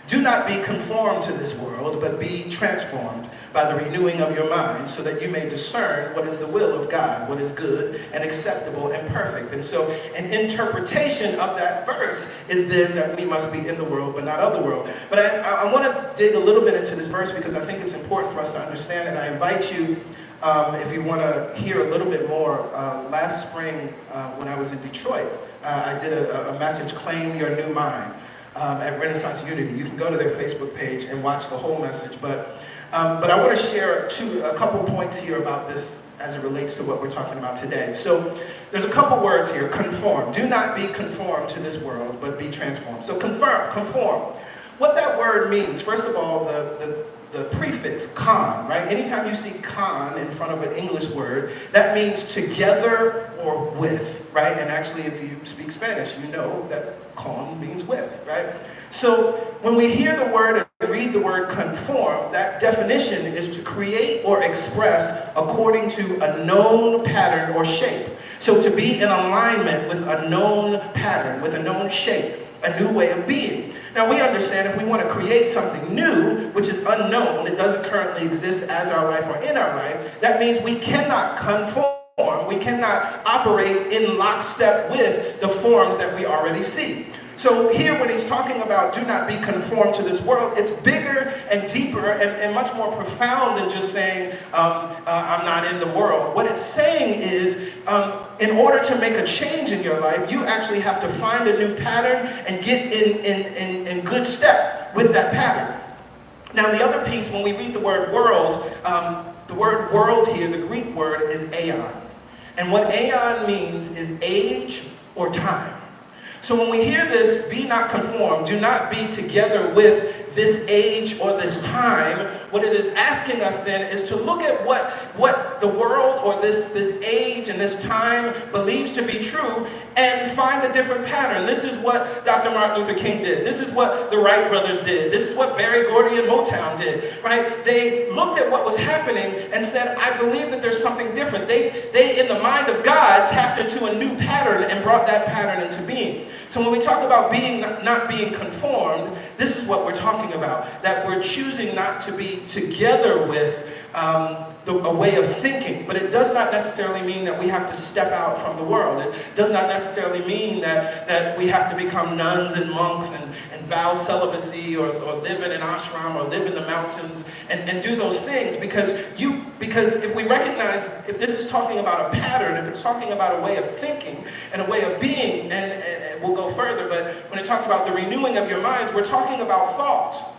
Do not be conformed to this world, but be transformed by the renewing of your mind, so that you may discern what is the will of God, what is good and acceptable and perfect. And so an interpretation of that verse is then that we must be in the world but not of the world. But I want to dig a little bit into this verse because I think it's important for us to understand, and I invite you, if you want to hear a little bit more, last spring when I was in Detroit, I did a message, Claim Your New Mind, at Renaissance Unity. You can go to their Facebook page and watch the whole message, but I want to share a couple points here about this as it relates to what we're talking about today. So there's a couple words here. Conform. Do not be conformed to this world, but be transformed. So conform. What that word means, first of all, the prefix con, right? Anytime you see con in front of an English word, that means together or with, right? And actually, if you speak Spanish, you know that con means with, right? So when we hear the word read the word conform, that definition is to create or express according to a known pattern or shape. So to be in alignment with a known pattern, with a known shape, a new way of being. Now we understand if we want to create something new, which is unknown, it doesn't currently exist as our life or in our life, that means we cannot conform, we cannot operate in lockstep with the forms that we already see. So here when he's talking about do not be conformed to this world, it's bigger and deeper and much more profound than just saying I'm not in the world. What it's saying is in order to make a change in your life, you actually have to find a new pattern and get in good step with that pattern. Now the other piece, when we read the word world here, the Greek word is aeon. And what aeon means is age or time. So when we hear this, be not conformed, do not be together with this age or this time, what it is asking us then is to look at what the world or this age and this time believes to be true and find a different pattern. This is what Dr. Martin Luther King did. This is what the Wright brothers did. This is what Berry Gordy and Motown did, right? They looked at what was happening and said, I believe that there's something different. They in the mind of God, tapped into a new pattern and brought that pattern into being. So when we talk about not being conformed, this is what we're talking about, that we're choosing not to be together with a way of thinking. But it does not necessarily mean that we have to step out from the world. It does not necessarily mean that we have to become nuns and monks and vow celibacy or live in an ashram or live in the mountains and do those things because if we recognize, if this is talking about a pattern, if it's talking about a way of thinking and a way of being, and we'll go further, but when it talks about the renewing of your minds, we're talking about thought.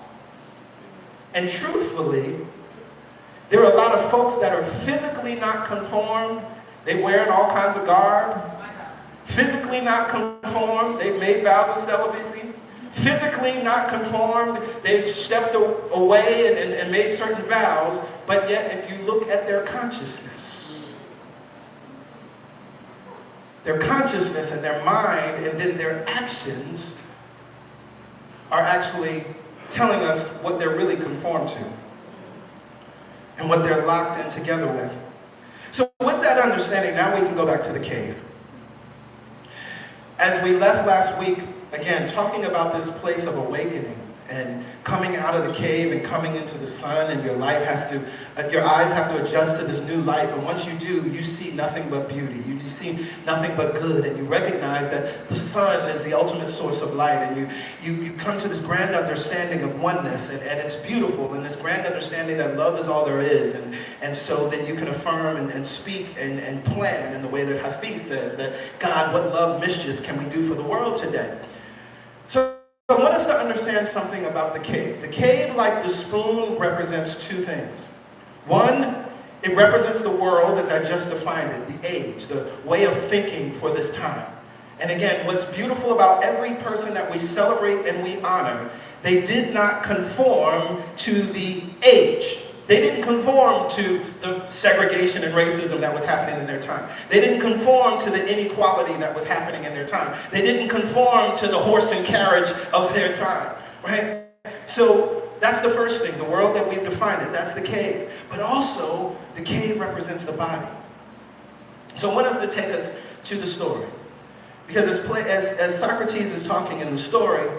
And truthfully, there are a lot of folks that are physically not conformed. They wear all kinds of garb. Physically not conformed. They've made vows of celibacy. Physically not conformed. They've stepped away and made certain vows. But yet, if you look at their consciousness and their mind and then their actions are actually telling us what they're really conformed to and what they're locked in together with. So with that understanding, now we can go back to the cave. As we left last week, again, talking about this place of awakening and coming out of the cave and coming into the sun, and your eyes have to adjust to this new light. But once you do, you see nothing but beauty. You see nothing but good, and you recognize that the sun is the ultimate source of light, and you come to this grand understanding of oneness, and it's beautiful, and this grand understanding that love is all there is, and so then you can affirm and speak and plan in the way that Hafiz says that, God, what love mischief can we do for the world today? So I want us to understand something about the cave. The cave, like the spoon, represents two things. One, it represents the world as I just defined it, the age, the way of thinking for this time. And again, what's beautiful about every person that we celebrate and we honor, they did not conform to the age. They didn't conform to the segregation and racism that was happening in their time. They didn't conform to the inequality that was happening in their time. They didn't conform to the horse and carriage of their time, right? So that's the first thing, the world that we've defined it, that's the cave. But also, the cave represents the body. So I want us to take us to the story. Because as Socrates is talking in the story,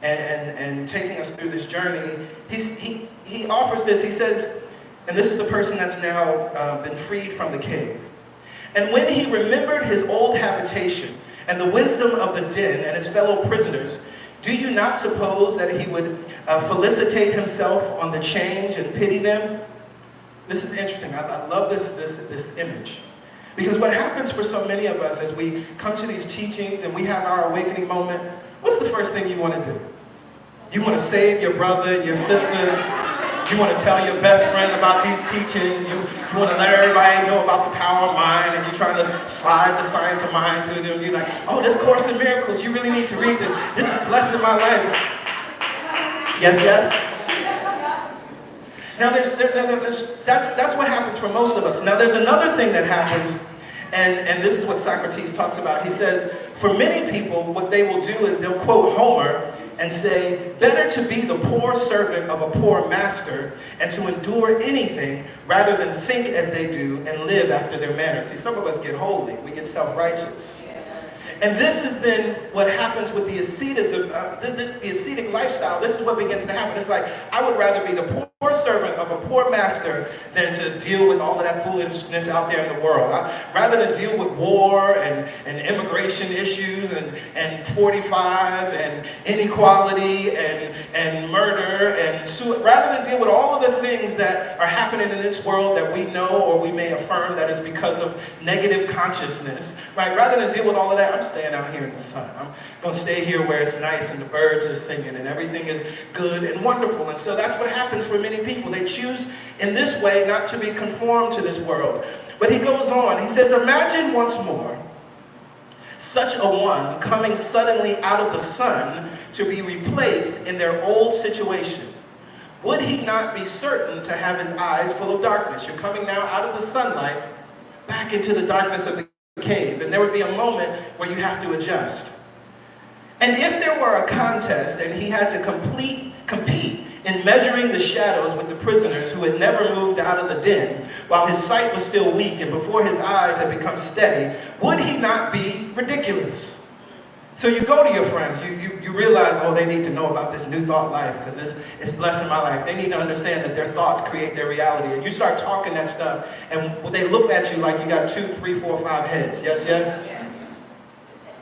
and taking us through this journey, he offers this. He says, and this is the person that's now been freed from the cave. And when he remembered his old habitation and the wisdom of the den and his fellow prisoners, do you not suppose that he would felicitate himself on the change and pity them? This is interesting. I love this image. Because what happens for so many of us as we come to these teachings and we have our awakening moment, what's the first thing you want to do? You want to save your brother and your sister. You want to tell your best friend about these teachings. You want to let everybody know about the power of mind, and you're trying to slide the science of mind to them. You're like, oh, this Course in Miracles, you really need to read this. This is blessing my life. Yes, yes? Now, that's what happens for most of us. Now, there's another thing that happens, and this is what Socrates talks about. He says, for many people, what they will do is they'll quote Homer, and say, better to be the poor servant of a poor master and to endure anything rather than think as they do and live after their manner. See, some of us get holy. We get self-righteous. And this is then what happens with the asceticism, the ascetic lifestyle. This is what begins to happen. It's like, I would rather be the poor servant of a poor master than to deal with all of that foolishness out there in the world. Rather than deal with war and immigration issues and 45 and inequality and murder and rather than deal with all of the things that are happening in this world that we know or we may affirm that is because of negative consciousness, right? Rather than deal with all of that, I'm staying out here in the sun. I'm going to stay here where it's nice and the birds are singing and everything is good and wonderful. And so that's what happens for many people. They choose in this way not to be conformed to this world. But he goes on. He says, imagine once more such a one coming suddenly out of the sun to be replaced in their old situation. Would he not be certain to have his eyes full of darkness? You're coming now out of the sunlight back into the darkness of the cave, and there would be a moment where you have to adjust. And if there were a contest and he had to compete in measuring the shadows with the prisoners who had never moved out of the den, while his sight was still weak and before his eyes had become steady, would he not be ridiculous? So you go to your friends, you realize, oh, they need to know about this new thought life because it's blessing my life. They need to understand that their thoughts create their reality. And you start talking that stuff, and they look at you like you got 2, 3, 4, 5 heads. Yes, yes?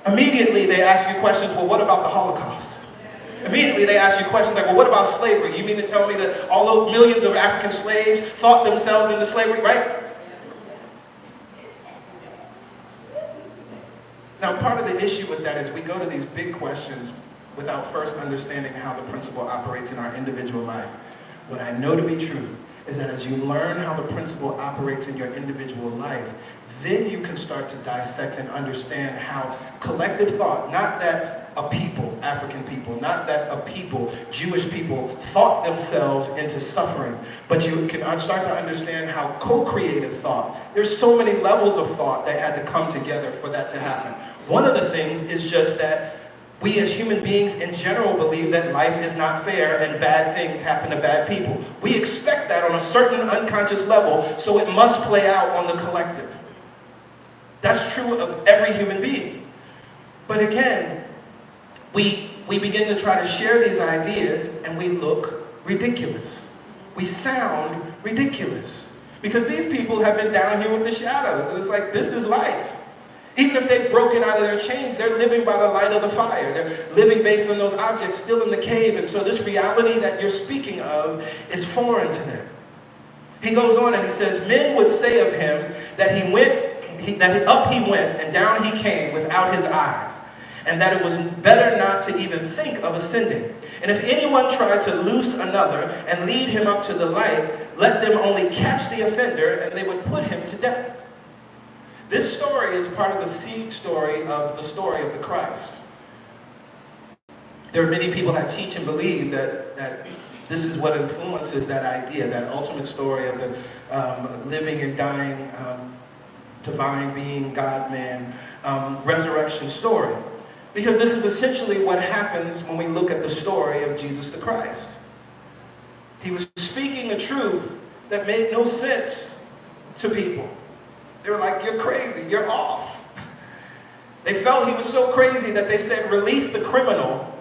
Immediately they ask you questions, well, what about the Holocaust? Immediately they ask you questions like, well, what about slavery? You mean to tell me that all those millions of African slaves thought themselves into slavery, right? Now, part of the issue with that is we go to these big questions without first understanding how the principle operates in our individual life. What I know to be true is that as you learn how the principle operates in your individual life, then you can start to dissect and understand how collective thought, not that a people, African people, not that a people, Jewish people, thought themselves into suffering, but you can start to understand how co-creative thought, there's so many levels of thought that had to come together for that to happen. One of the things is just that we as human beings in general believe that life is not fair and bad things happen to bad people. We expect that on a certain unconscious level, so it must play out on the collective. That's true of every human being. But again, we begin to try to share these ideas and we look ridiculous. We sound ridiculous. Because these people have been down here with the shadows. And it's like, this is life. Even if they've broken out of their chains, they're living by the light of the fire. They're living based on those objects still in the cave. And so this reality that you're speaking of is foreign to them. He goes on and he says, men would say of him that up he went and down he came without his eyes, and that it was better not to even think of ascending. And if anyone tried to loose another and lead him up to the light, let them only catch the offender and they would put him to death. This story is part of the seed story of the Christ. There are many people that teach and believe that this is what influences that idea, that ultimate story of the living and dying divine being, God-man, resurrection story. Because this is essentially what happens when we look at the story of Jesus the Christ. He was speaking the truth that made no sense to people. They were like, you're crazy, you're off. They felt he was so crazy that they said, release the criminal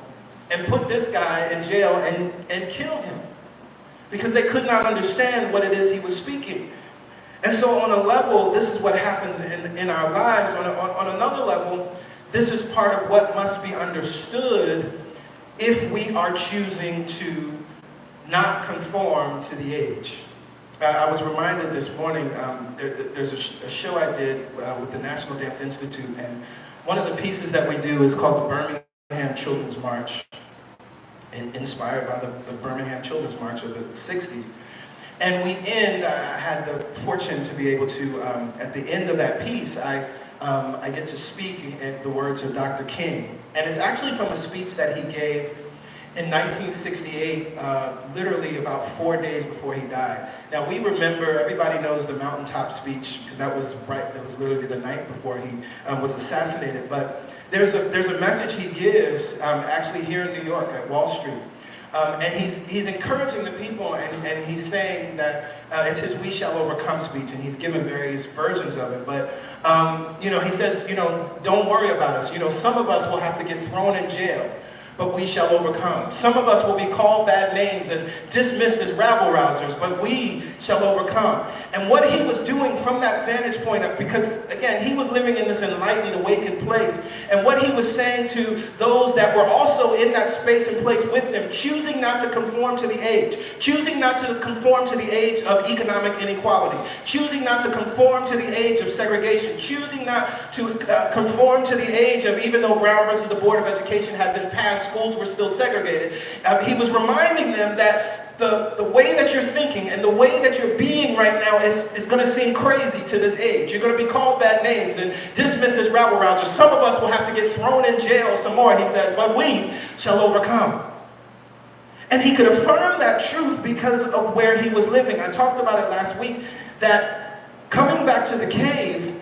and put this guy in jail and kill him. Because they could not understand what it is he was speaking. And so on a level, this is what happens in our lives. On another level, this is part of what must be understood if we are choosing to not conform to the age. I was reminded this morning, there's a show I did with the National Dance Institute, and one of the pieces that we do is called the Birmingham Children's March, inspired by the Birmingham Children's March of the 60s. And we end, I had the fortune to be able to, at the end of that piece, I get to speak at the words of Dr. King. And it's actually from a speech that he gave in 1968, literally about 4 days before he died. Now we remember, everybody knows the mountaintop speech, because that was literally the night before he was assassinated. But There's a message he gives actually here in New York at Wall Street. And he's encouraging the people, and he's saying that it's his "We Shall Overcome" speech, and he's given various versions of it. But he says, don't worry about us. Some of us will have to get thrown in jail, but we shall overcome. Some of us will be called bad names and dismissed as rabble-rousers, but we shall overcome. And what he was doing from that vantage point of, because again, he was living in this enlightened, awakened place, and what he was saying to those that were also in that space and place with him, choosing not to conform to the age, choosing not to conform to the age of economic inequality, choosing not to conform to the age of segregation, choosing not to conform to the age of, even though Brown versus the Board of Education had been passed, schools were still segregated. He was reminding them that the way that you're thinking and the way that you're being right now is going to seem crazy to this age. You're going to be called bad names and dismissed as rabble-rousers. Some of us will have to get thrown in jail some more, he says, but we shall overcome. And he could affirm that truth because of where he was living. I talked about it last week, that coming back to the cave,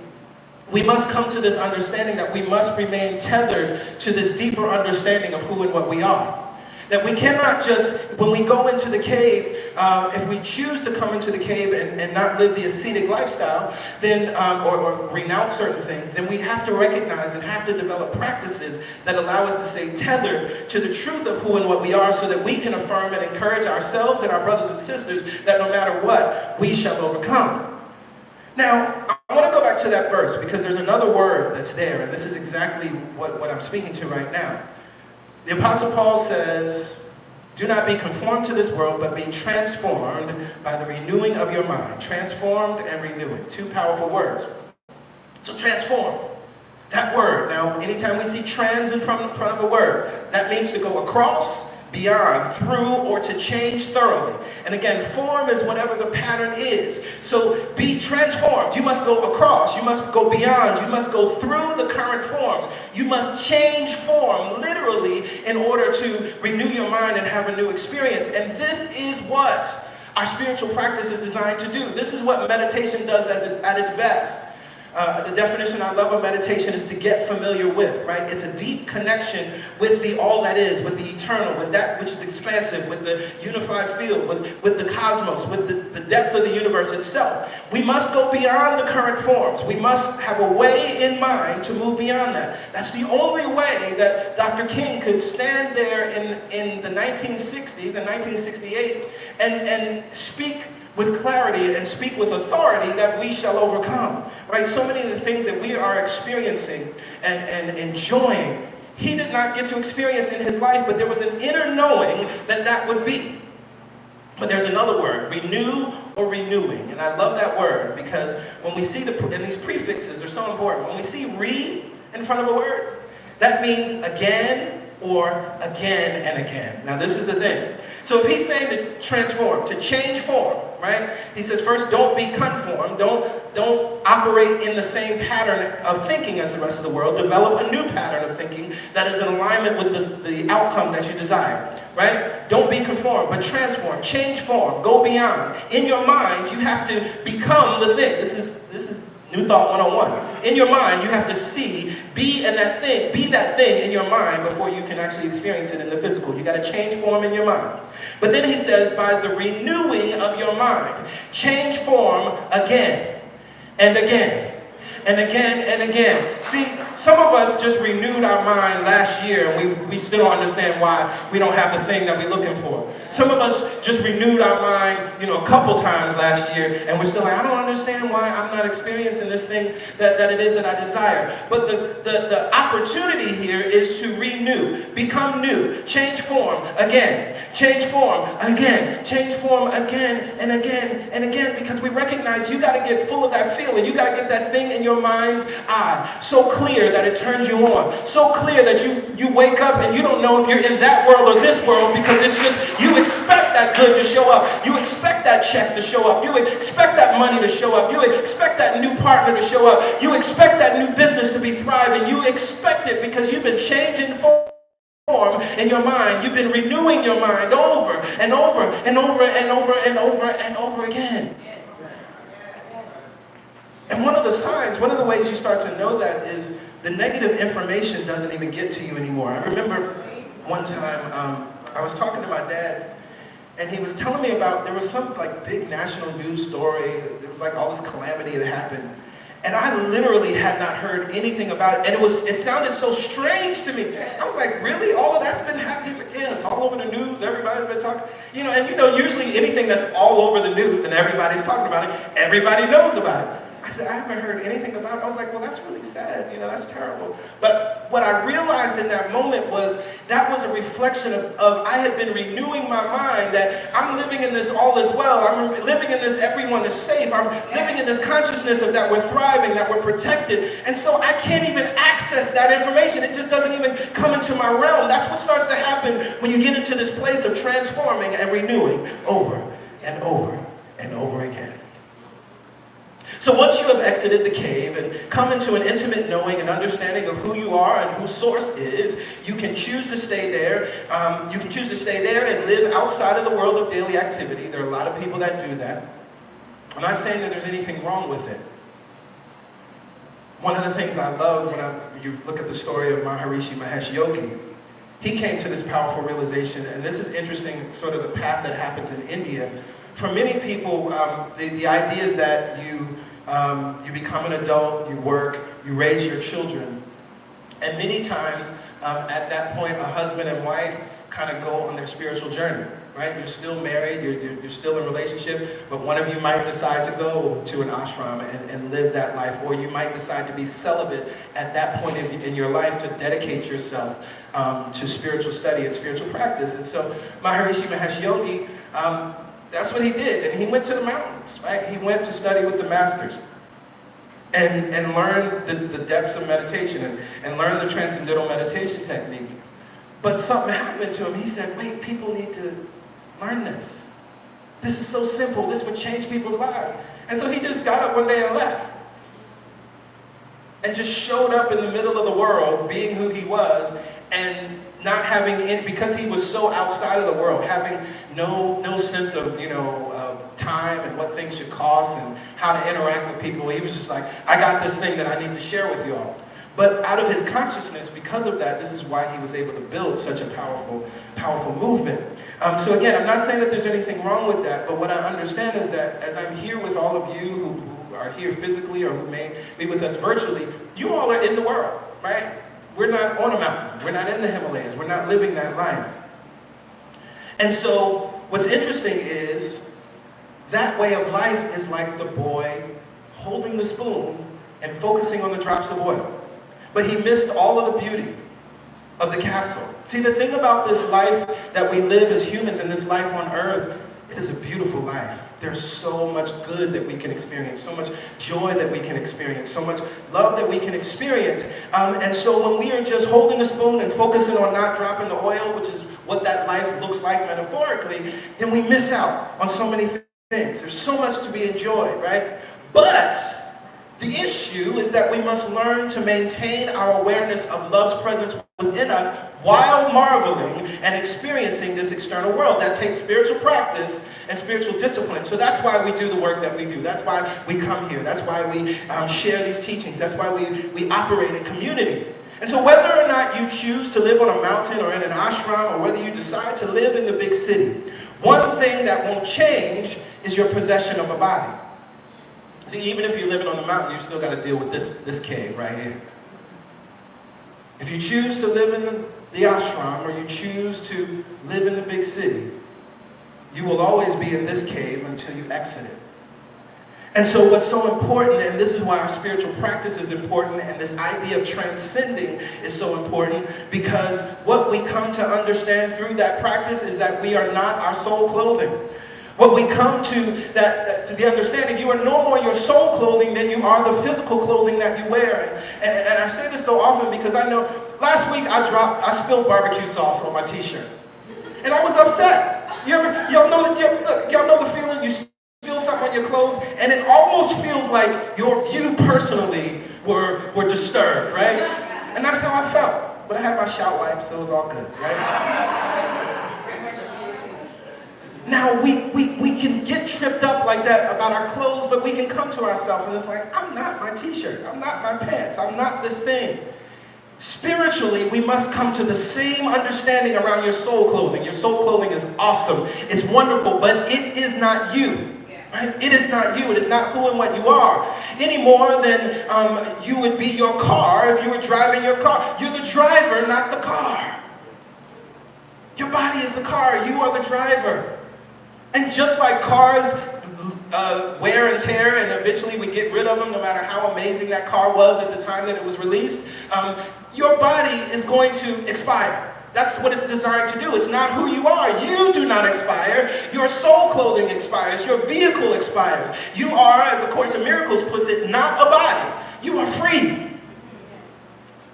we must come to this understanding that we must remain tethered to this deeper understanding of who and what we are. That we cannot just, when we go into the cave, if we choose to come into the cave and not live the ascetic lifestyle, then or renounce certain things, then we have to recognize and have to develop practices that allow us to stay tethered to the truth of who and what we are, so that we can affirm and encourage ourselves and our brothers and sisters that no matter what, we shall overcome. Now, I want to go back to that verse because there's another word that's there, and this is exactly what I'm speaking to right now. The Apostle Paul says, do not be conformed to this world, but be transformed by the renewing of your mind. Transformed and renewing. Two powerful words. So transform. That word. Now, anytime we see trans in front of a word, that means to go across, beyond, through, or to change thoroughly. And again, form is whatever the pattern is. So be transformed. You must go across. You must go beyond. You must go through the current forms. You must change form, literally, in order to renew your mind and have a new experience. And this is what our spiritual practice is designed to do. This is what meditation does at its best. The definition I love of meditation is to get familiar with, right? It's a deep connection with the all that is, with the eternal, with that which is expansive, with the unified field, with the cosmos, with the depth of the universe itself. We must go beyond the current forms. We must have a way in mind to move beyond that. That's the only way that Dr. King could stand there in the 1960s and 1968 and speak with clarity and speak with authority that we shall overcome, right? So many of the things that we are experiencing and enjoying, he did not get to experience in his life, but there was an inner knowing that would be. But there's another word, renew or renewing, and I love that word because when we see and these prefixes are so important. When we see re in front of a word, that means again or again and again. Now this is the thing. So if he's saying to transform, to change form, right? He says first, don't be conformed. Don't operate in the same pattern of thinking as the rest of the world. Develop a new pattern of thinking that is in alignment with the outcome that you desire, right? Don't be conformed, but transform, change form, go beyond. In your mind, you have to become the thing. This is New Thought 101. In your mind, you have to be that thing in your mind before you can actually experience it in the physical. You got to change form in your mind. But then he says, by the renewing of your mind, change form again and again and again and again. See, some of us just renewed our mind last year and we still don't understand why we don't have the thing that we're looking for. Some of us just renewed our mind, a couple times last year, and we're still like, I don't understand why I'm not experiencing this thing that it is that I desire. But the opportunity here is to renew, become new, change form again, change form again, change form again and again and again, because we recognize you got to get full of that feeling. You got to get that thing in your mind's eye so clear that it turns you on, so clear that you wake up and you don't know if you're in that world or this world, because it's just, you expect that good to show up. You expect that check to show up. You expect that money to show up. You expect that new partner to show up. You expect that new business to be thriving. You expect it because you've been changing form in your mind. You've been renewing your mind over and over and over and over and over and over again. And one of the signs, one of the ways you start to know that is the negative information doesn't even get to you anymore. I remember one time I was talking to my dad, and he was telling me about, there was some like big national news story. There was like all this calamity that happened. And I literally had not heard anything about it. And it sounded so strange to me. I was like, really? All of that's been happening? He's like, yeah, it's all over the news. Everybody's been talking. And usually anything that's all over the news and everybody's talking about it, everybody knows about it. I said, I haven't heard anything about it. I was like, well, that's really sad. That's terrible. But what I realized in that moment was that was a reflection of I had been renewing my mind that I'm living in this all is well. I'm living in this everyone is safe. I'm living in this consciousness of that we're thriving, that we're protected. And so I can't even access that information. It just doesn't even come into my realm. That's what starts to happen when you get into this place of transforming and renewing over and over and over again. So once you have exited the cave and come into an intimate knowing and understanding of who you are and who source is, you can choose to stay there. You can choose to stay there and live outside of the world of daily activity. There are a lot of people that do that. I'm not saying that there's anything wrong with it. One of the things I love when you look at the story of Maharishi Mahesh Yogi, he came to this powerful realization, and this is interesting, sort of the path that happens in India. For many people, the idea is that you become an adult, you work, you raise your children. And many times, at that point, a husband and wife kind of go on their spiritual journey, right? You're still married, you're still in a relationship, but one of you might decide to go to an ashram and live that life, or you might decide to be celibate at that point in your life to dedicate yourself to spiritual study and spiritual practice. And so Maharishi Mahesh Yogi, that's what he did, and he went to the mountains, right? He went to study with the masters and learn the depths of meditation and learn the transcendental meditation technique. But something happened to him. He said, wait, people need to learn this. This is so simple. This would change people's lives. And so he just got up one day and left. And just showed up in the middle of the world, being who he was, and not having any, because he was so outside of the world, having no sense of, time and what things should cost and how to interact with people. He was just like, I got this thing that I need to share with you all. But out of his consciousness, because of that, this is why he was able to build such a powerful movement. So again, I'm not saying that there's anything wrong with that, but what I understand is that as I'm here with all of you who are here physically or who may be with us virtually, you all are in the world, right? We're not on a mountain. We're not in the Himalayas. We're not living that life. And so what's interesting is that way of life is like the boy holding the spoon and focusing on the drops of oil. But he missed all of the beauty of the castle. See, the thing about this life that we live as humans in this life on earth, it is a beautiful life. There's so much good that we can experience, so much joy that we can experience, so much love that we can experience. And so when we are just holding the spoon and focusing on not dropping the oil, which is what that life looks like metaphorically, then we miss out on so many things. There's so much to be enjoyed, right? But the issue is that we must learn to maintain our awareness of love's presence within us while marveling and experiencing this external world. That takes spiritual practice and spiritual discipline. So that's why we do the work that we do. That's why we come here. That's why we share these teachings. That's why we operate in community. And so whether or not you choose to live on a mountain or in an ashram, or whether you decide to live in the big city, one thing that won't change is your possession of a body. See, even if you're living on the mountain, you still got to deal with this cave right here. If you choose to live in the ashram, or you choose to live in the big city, you will always be in this cave until you exit it. And so what's so important, and this is why our spiritual practice is important, and this idea of transcending is so important, because what we come to understand through that practice is that we are not our soul clothing. What we come to the understanding, you are no more your soul clothing than you are the physical clothing that you wear. And I say this so often because I know last week I spilled barbecue sauce on my t-shirt. And I was upset. Y'all know the feeling, you spill something on your clothes, and it almost feels like you personally were disturbed, right? And that's how I felt. But I had my shower wipe, so it was all good, right? Now, we can get tripped up like that about our clothes, but we can come to ourselves and it's like, I'm not my t-shirt, I'm not my pants, I'm not this thing. Spiritually, we must come to the same understanding around your soul clothing. Your soul clothing is awesome, it's wonderful, but it is not you. Right? It is not you. It is not who and what you are. Any more than you would be your car if you were driving your car. You're the driver, not the car. Your body is the car. You are the driver. And just like cars wear and tear, and eventually we get rid of them no matter how amazing that car was at the time that it was released, your body is going to expire. That's what it's designed to do. It's not who you are. You do not expire. Your soul clothing expires. Your vehicle expires. You are, as A Course in Miracles puts it, not a body. You are free.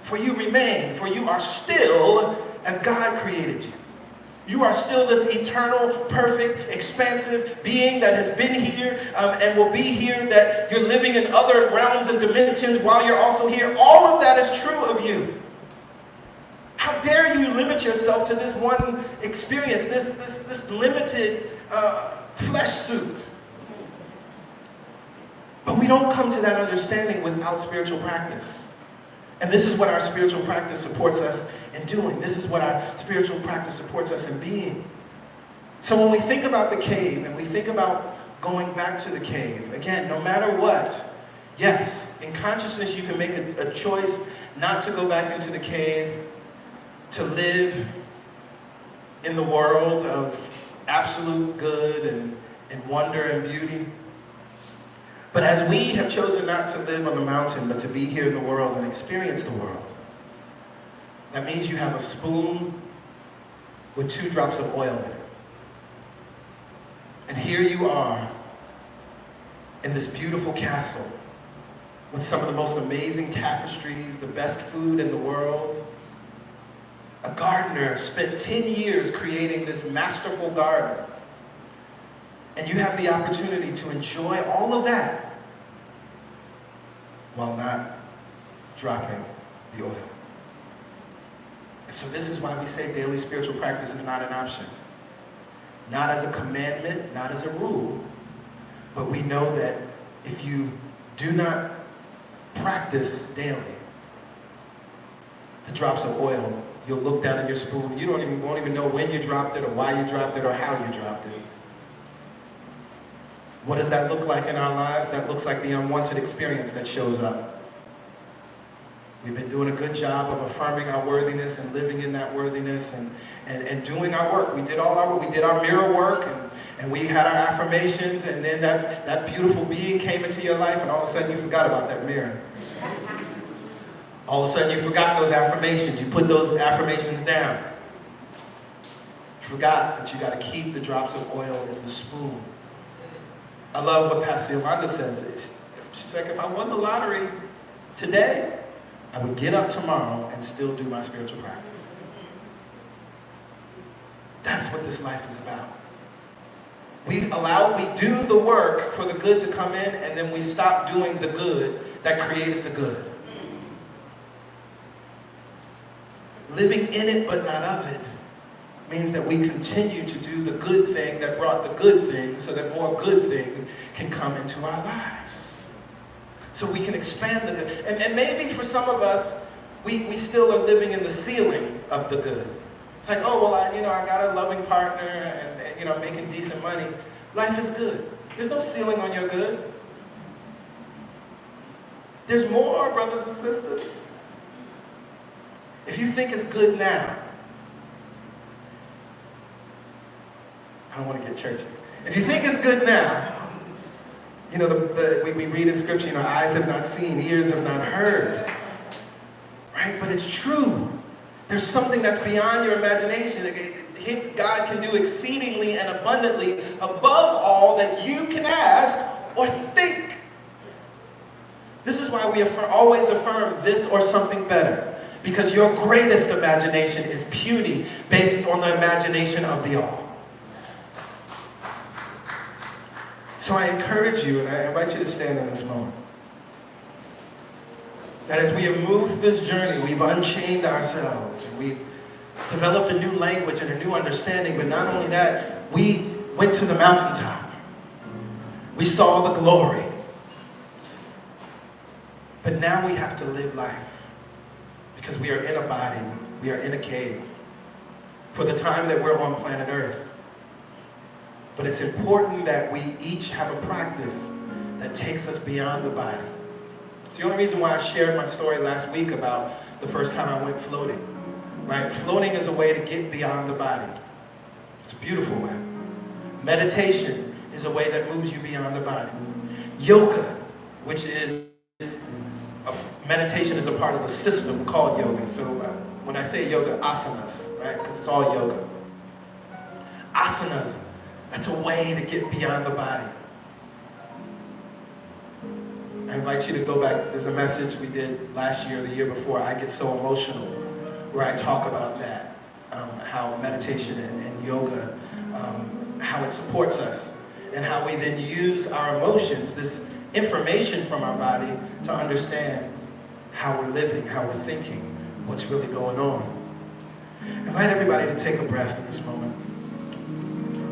For you remain. For you are still as God created you. You are still this eternal, perfect, expansive being that has been here and will be here, that you're living in other realms and dimensions while you're also here. All of that is true of you. How dare you limit yourself to this one experience, this limited flesh suit? But we don't come to that understanding without spiritual practice. And this is what our spiritual practice supports us in doing. This is what our spiritual practice supports us in being. So when we think about the cave and we think about going back to the cave, again, no matter what, yes, in consciousness you can make a choice not to go back into the cave, to live in the world of absolute good and wonder and beauty. But as we have chosen not to live on the mountain, but to be here in the world and experience the world, that means you have a spoon with 2 drops of oil in it. And here you are in this beautiful castle with some of the most amazing tapestries, the best food in the world. A gardener spent 10 years creating this masterful garden. And you have the opportunity to enjoy all of that while not dropping the oil. And so this is why we say daily spiritual practice is not an option. Not as a commandment, not as a rule, but we know that if you do not practice daily the drops of oil, you'll look down at your spoon. You won't even know when you dropped it or why you dropped it or how you dropped it. What does that look like in our lives? That looks like the unwanted experience that shows up. We've been doing a good job of affirming our worthiness and living in that worthiness and doing our work. We did all our work. We did our mirror work and we had our affirmations, and then that beautiful being came into your life and all of a sudden you forgot about that mirror. All of a sudden you forgot those affirmations. You put those affirmations down. You forgot that you got to keep the drops of oil in the spoon. I love what Pastor Yolanda says. She's like, if I won the lottery today, I would get up tomorrow and still do my spiritual practice. That's what this life is about. We do the work for the good to come in, and then we stop doing the good that created the good. Living in it but not of it means that we continue to do the good thing that brought the good thing so that more good things can come into our lives. So we can expand the good. And maybe for some of us, we still are living in the ceiling of the good. It's like, oh, well, I got a loving partner and making decent money. Life is good. There's no ceiling on your good. There's more, brothers and sisters. If you think it's good now, I don't want to get churchy. If you think it's good now, we read in scripture, eyes have not seen, ears have not heard. Right? But it's true. There's something that's beyond your imagination. God can do exceedingly and abundantly above all that you can ask or think. This is why we always affirm this or something better. Because your greatest imagination is puny based on the imagination of the all. So I encourage you, and I invite you to stand in this moment, that as we have moved this journey, we've unchained ourselves, and we've developed a new language and a new understanding, but not only that, when went to the mountaintop. We saw the glory. But now we have to live life because we are in a body, we are in a cave for the time that we're on planet Earth. But it's important that we each have a practice that takes us beyond the body. It's the only reason why I shared my story last week about the first time I went floating. Right? Floating is a way to get beyond the body. It's a beautiful way. Meditation is a way that moves you beyond the body. Yoga, which is meditation, is a part of the system called yoga. So when I say yoga, asanas, right? Because it's all yoga. Asanas, that's a way to get beyond the body. I invite you to go back. There's a message we did last year, the year before, I Get So Emotional, where I talk about that, how meditation and yoga, how it supports us, and how we then use our emotions, this information from our body, to understand how we're living, how we're thinking, what's really going on. I invite everybody to take a breath in this moment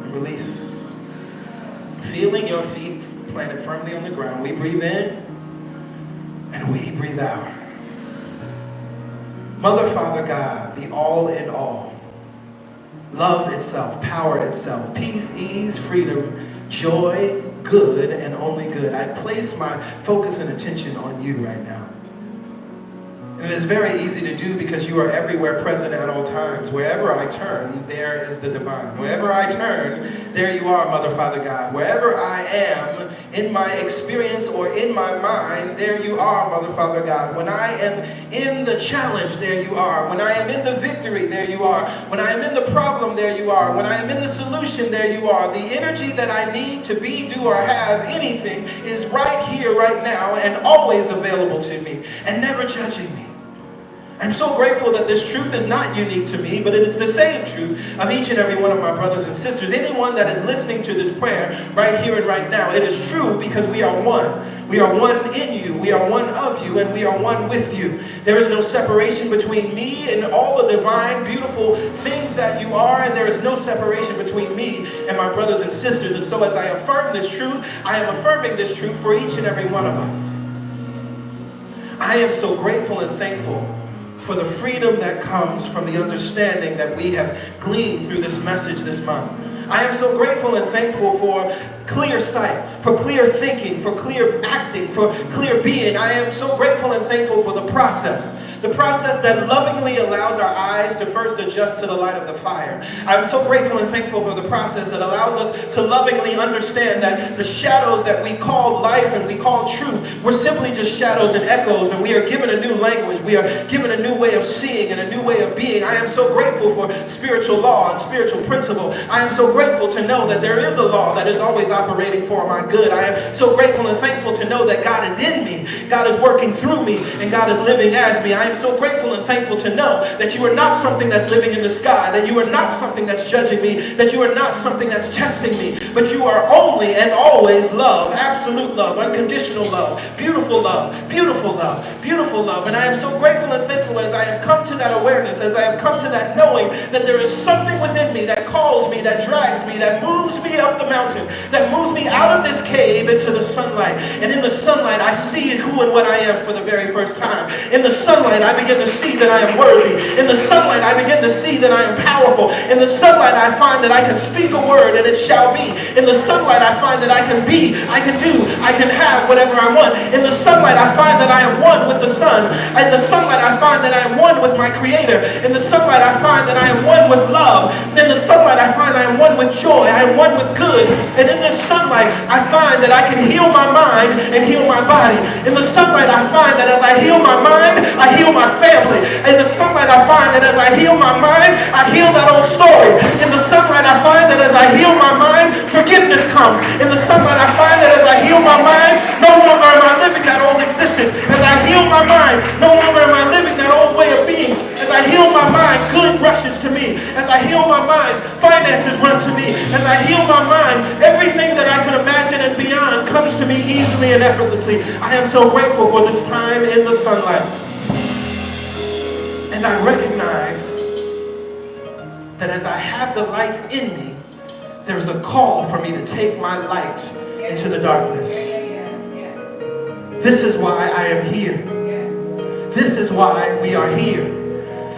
and release. Feeling your feet planted firmly on the ground, we breathe in and we breathe out. Mother, Father, God, the all in all, love itself, power itself, peace, ease, freedom, joy, good, and only good. I place my focus and attention on you right now. And it is very easy to do because you are everywhere, present at all times. Wherever I turn, there is the divine. Wherever I turn, there you are, Mother, Father, God. Wherever I am in my experience or in my mind, there you are, Mother, Father, God. When I am in the challenge, there you are. When I am in the victory, there you are. When I am in the problem, there you are. When I am in the solution, there you are. The energy that I need to be, do, or have anything is right here, right now, and always available to me, and never judging me. I'm so grateful that this truth is not unique to me, but it is the same truth of each and every one of my brothers and sisters. Anyone that is listening to this prayer right here and right now, it is true because we are one. We are one in you, we are one of you, and we are one with you. There is no separation between me and all the divine, beautiful things that you are, and there is no separation between me and my brothers and sisters. And so as I affirm this truth, I am affirming this truth for each and every one of us. I am so grateful and thankful for the freedom that comes from the understanding that we have gleaned through this message this month. I am so grateful and thankful for clear sight, for clear thinking, for clear acting, for clear being. I am so grateful and thankful for the process that lovingly allows our eyes to first adjust to the light of the fire. I'm so grateful and thankful for the process that allows us to lovingly understand that the shadows that we call life and we call truth were simply just shadows and echoes, and we are given a new language. We are given a new way of seeing and a new way of being. I am so grateful for spiritual law and spiritual principle. I am so grateful to know that there is a law that is always operating for my good. I am so grateful and thankful to know that God is in me, God is working through me, and God is living as me. I am so grateful and thankful to know that you are not something that's living in the sky, that you are not something that's judging me, that you are not something that's testing me, but you are only and always love, absolute love, unconditional love, beautiful love, beautiful love, beautiful love. And I am so grateful and thankful as I have come to that awareness, as I have come to that knowing that there is something within me that calls me, that drags me, that moves me up the mountain, that moves me out of this cave into the sunlight. And in the sunlight, I see who and what I am for the very first time. In the sunlight, I begin to see that I am worthy. In the sunlight, I begin to see that I am powerful. In the sunlight, I find that I can speak a word and it shall be. In the sunlight, I find that I can be, I can do, I can have whatever I want. In the sunlight, I find that I am one with the sun. In the sunlight, I find that I am one with my Creator. In the sunlight, I find that I am one with love. In the sunlight, I find I am one with joy. I am one with good. And in this sunlight, I find that I can heal my mind and heal my body. In the sunlight, I find that as I heal my mind, I heal my family. In the sunlight, I find that as I heal my mind, I heal that old story. In the sunlight, I find that as I heal my mind, forgiveness comes. In the sunlight, I find that as I heal my mind, no longer am I living that old existence. As I heal my mind, no longer am I living that old way of being. As I heal my mind, good rushes to me. As I heal my mind, finances run to me. As I heal my mind, everything that I can imagine and beyond comes to me easily and effortlessly. I am so grateful for this time in the sunlight. And I recognize that as I have the light in me, there's a call for me to take my light into the darkness. This is why I am here. This is why we are here.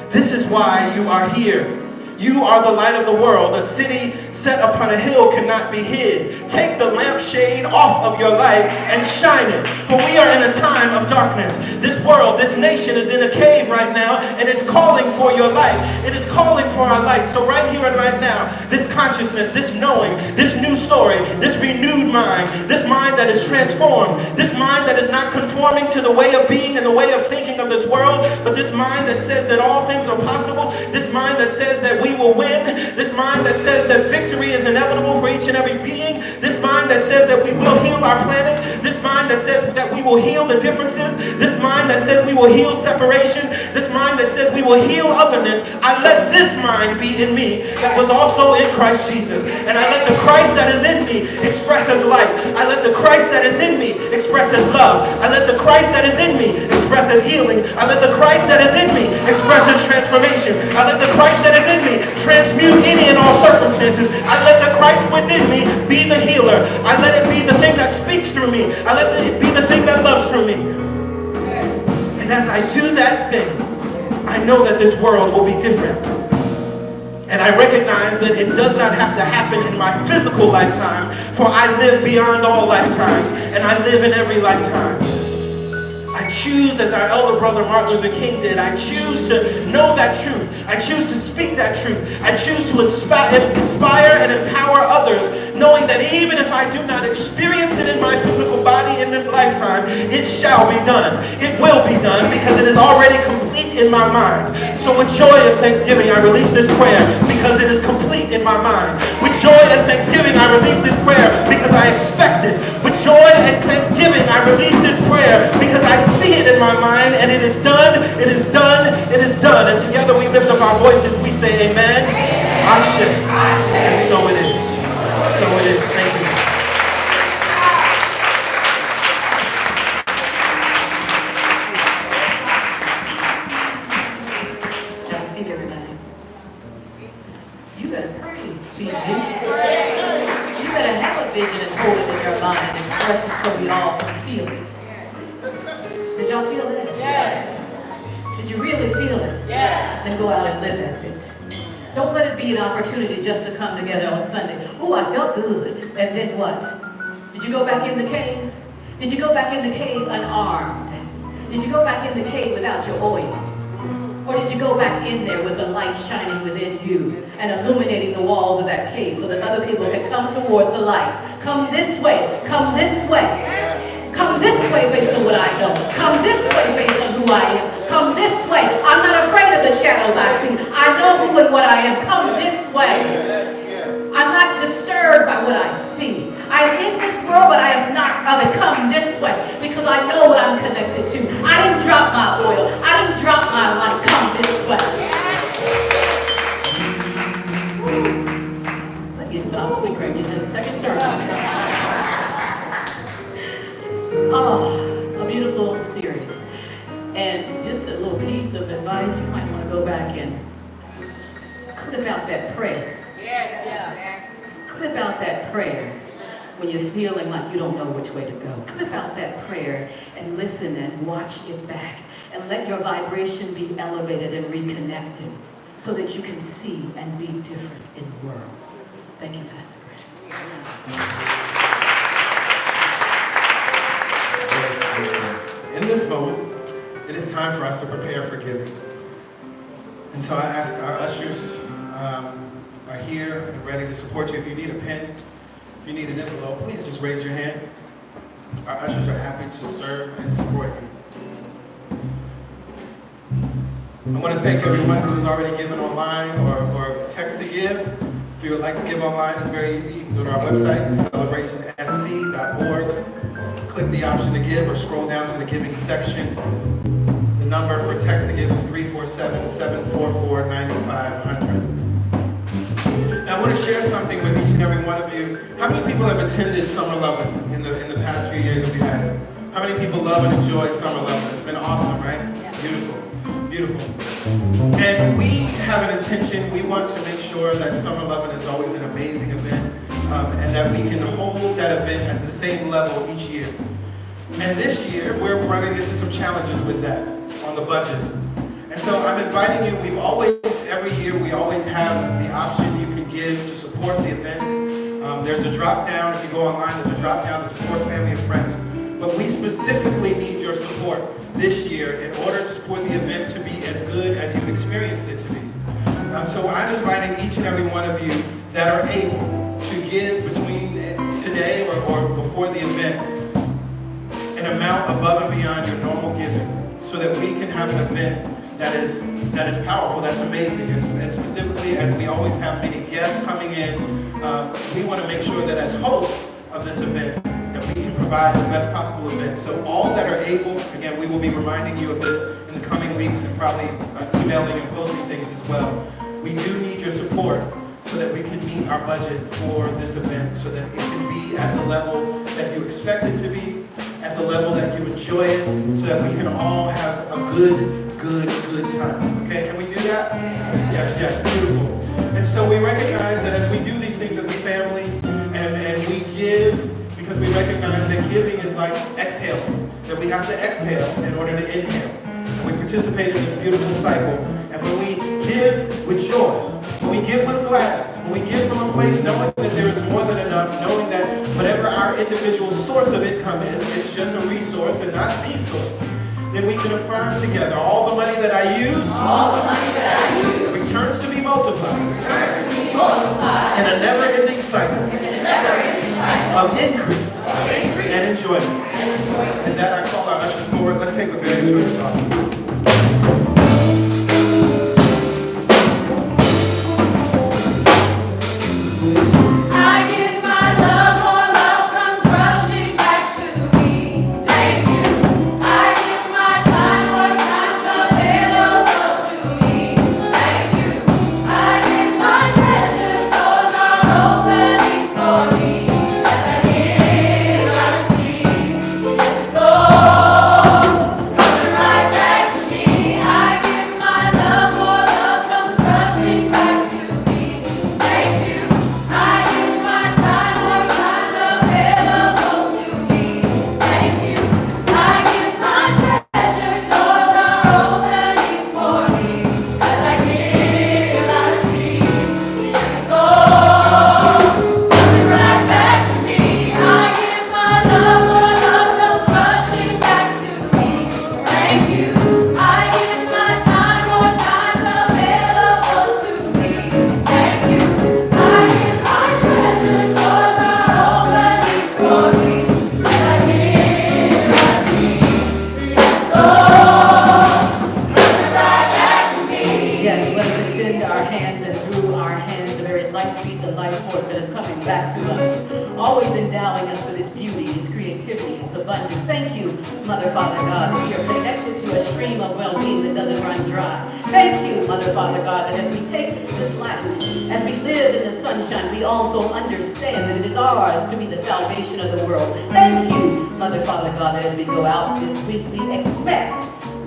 This is why you are here. You are the light of the world. A city set upon a hill cannot be hid. Take the lampshade off of your light and shine it. For we are in a time of darkness. This world, this nation is in a cave right now, and it's calling for your light. It is calling for our light. So right here and right now, this consciousness, this knowing, this new story, this renewed mind, this mind that is transformed, this mind that is not conforming to the way of being and the way of thinking of this world, but this mind that says that all things are possible, this mind that says that we will win, this mind that says that victory is inevitable for each and every being, this mind that says that we will heal our planet, this mind that says that we will heal the differences, this mind that says we will heal separation, this mind that says we will heal otherness. I let this mind be in me that was also in Christ Jesus. And I let the Christ that is in me express as light. I let the Christ that is in me express as love. I let the Christ that is in me express as healing. I let the Christ that is in me express as transformation. I let the Christ that is in me transmute any and all circumstances. I let the Christ within me be the healer. I let it be the thing that speaks through me. I let it be the thing that loves through me. And as I do that thing, I know that this world will be different. And I recognize that it does not have to happen in my physical lifetime, for I live beyond all lifetimes, and I live in every lifetime. I choose, as our elder brother Martin Luther King did, I choose to know that truth. I choose to speak that truth. I choose to inspire and empower others, knowing that even if I do not experience it in my physical body in this lifetime, it shall be done. It will be done because it is already complete in my mind. So with joy and thanksgiving, I release this prayer because it is complete in my mind. With joy and thanksgiving, I release this prayer because I expect it. With joy and thanksgiving, I release this prayer because I see it in my mind, and it is done, it is done, it is done. And together we lift up our voices, we say amen. Ashe. And so it is. So it is. Thank you. Have a seat, everybody. You better pray, be a vision. You better have a vision and hold it in your mind and express it so we all can feel it. Did y'all feel it? Yes. Did you really feel it? Yes. Then go out and live as it. Don't let it be an opportunity just to come together on Sunday. Ooh, I felt good. And then what? Did you go back in the cave? Did you go back in the cave unarmed? Did you go back in the cave without your oil? Or did you go back in there with the light shining within you and illuminating the walls of that cave so that other people can come towards the light? Come this way. Come this way. Come this way based on what I know. Come this way based on who I am. Come this way. I'm not afraid of the shadows I see. I know who and what I am. Come this way. I'm not disturbed by what I see. I'm in this world, but I am not of it. Come this way because I know what I'm connected to. I didn't drop my oil. I didn't drop my light. Come this way. Let you stop. We bring you to the second sermon. Oh, a beautiful series. And just a little piece of advice, you might want to go back and clip out that prayer. Yes. Clip out that prayer when you're feeling like you don't know which way to go. Clip out that prayer and listen and watch it back. And let your vibration be elevated and reconnected so that you can see and be different in the world. Thank you, Pastor Grant. In this moment, it is time for us to prepare for giving. And so I ask our ushers are here and ready to support you. If you need a pen, if you need an envelope, please just raise your hand. Our ushers are happy to serve and support you. I want to thank everyone who has already given online or text to give. If you would like to give online, it's very easy. You can go to our website, celebrationsc.org. Click the option to give or scroll down to the giving section. The number for text to give is 347-744-9500. Now I want to share something with each and every one of you. How many people have attended Summer Loving in the past few years that we've had it? How many people love and enjoy Summer Loving? It's been awesome, right? Yeah. Beautiful. And we have an intention. We want to make sure that Summer Loving is always an amazing event. and that we can hold that event at the same level each year. And this year, we're running into some challenges with that on the budget. And so I'm inviting you, every year, we always have the option you can give to support the event. There's a drop down, if you go online, there's a drop down to support family and friends. But we specifically need your support this year in order to support the event to be as good as you've experienced it to be. So I'm inviting each and every one of you that are able to give between today or before the event an amount above and beyond your normal giving so that we can have an event that is powerful, that's amazing. And specifically, as we always have many guests coming in, we want to make sure that as hosts of this event, that we can provide the best possible event. So all that are able, again, we will be reminding you of this in the coming weeks and probably emailing and posting things as well. We do need your support so that we can meet our budget for this event, so that it can be at the level that you expect it to be, at the level that you enjoy it, so that we can all have a good time. Okay, can we do that? Yes, beautiful. And so we recognize that as we do these things as a family, and we give, because we recognize that giving is like exhaling, that we have to exhale in order to inhale. And we participate in this beautiful cycle. And when we give with joy, when we give with gladness, when we give from a place knowing that there is more than enough, knowing that whatever our individual source of income is, it's just a resource and not the source, then we can affirm together, all the money that I use, returns to be multiplied, in a never-ending cycle, of increase, and enjoyment. And that I call our ushers forward. Let's take a very short talk.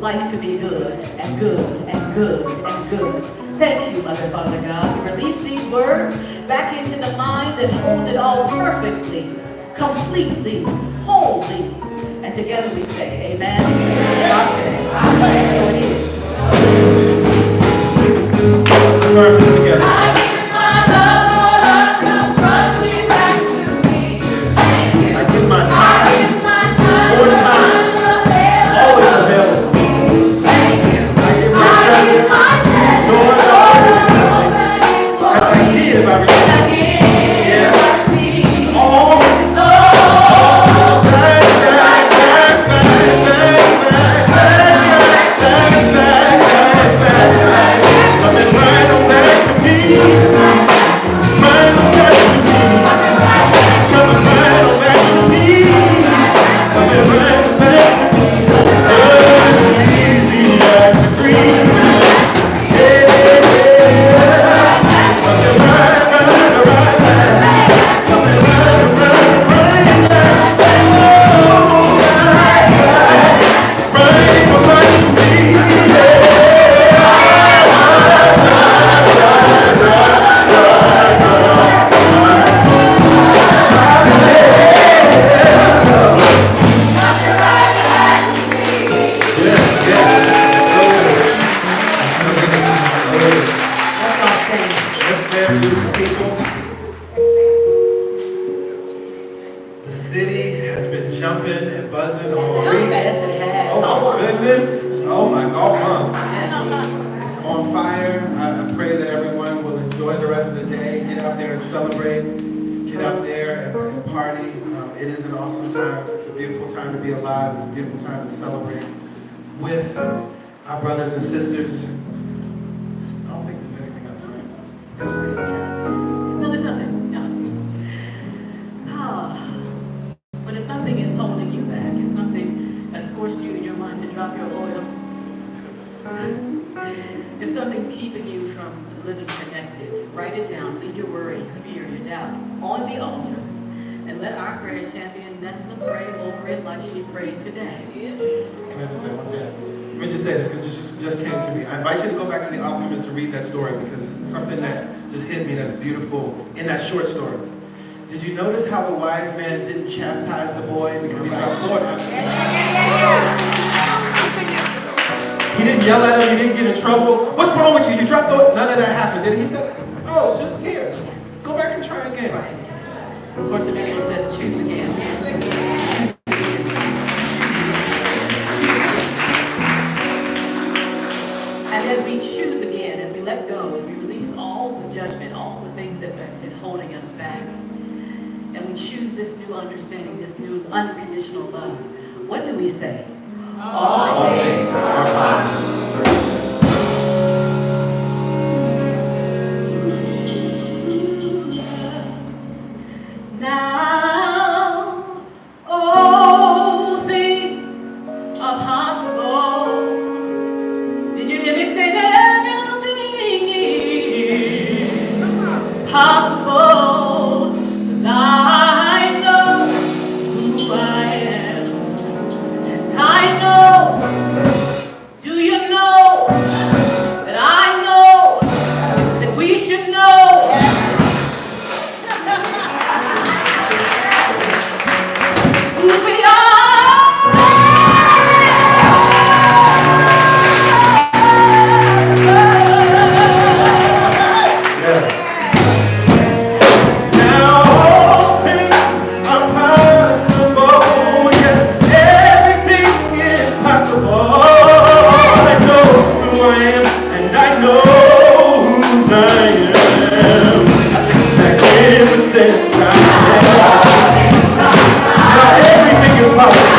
Life to be good and good and good and good. Thank you, Mother, Father God. We release these words back into the mind and hold it all perfectly, completely, wholly. And together we say, amen. Amen. So it is. Together. celebrate, get out there and party. It is an awesome time. It's a beautiful time to be alive. It's a beautiful time to celebrate with our brothers and sisters. I don't think there's anything else, right? Yes, No, there's nothing. No. Oh. But if something is holding you back, if something has forced you in your mind to drop your oil, if something's keeping you from living connected, write it down. Leave your worry, your fear, your doubt on the altar. And let our prayer champion Nessa pray over it like she prayed today. Can I just say one thing? Let me just say this because it just came to me. I invite you to go back to the Alchemist to read that story because it's something that just hit me that's beautiful in that short story. Did you notice how the wise man didn't chastise the boy because he dropped the order? He didn't yell at him, he didn't get in trouble. What's wrong with you? You dropped the order. None of that happened, did he? He said, oh, just here. Go back and try again. Right. Of course, the Bible says choose again. And as we choose again, as we let go, as we release all the judgment, all the things that have been holding us back, and we choose this new understanding, this new unconditional love, what do we say? All things are possible. Now, all things are possible. Did you hear me say that everything is possible? 'Cause I know who I am. And I know, do you know that I know that we should know? Who we are. Now all things are possible. Yes, everything is possible. I know who I am, and I know who I am. Magnificent I am. Now everything is possible.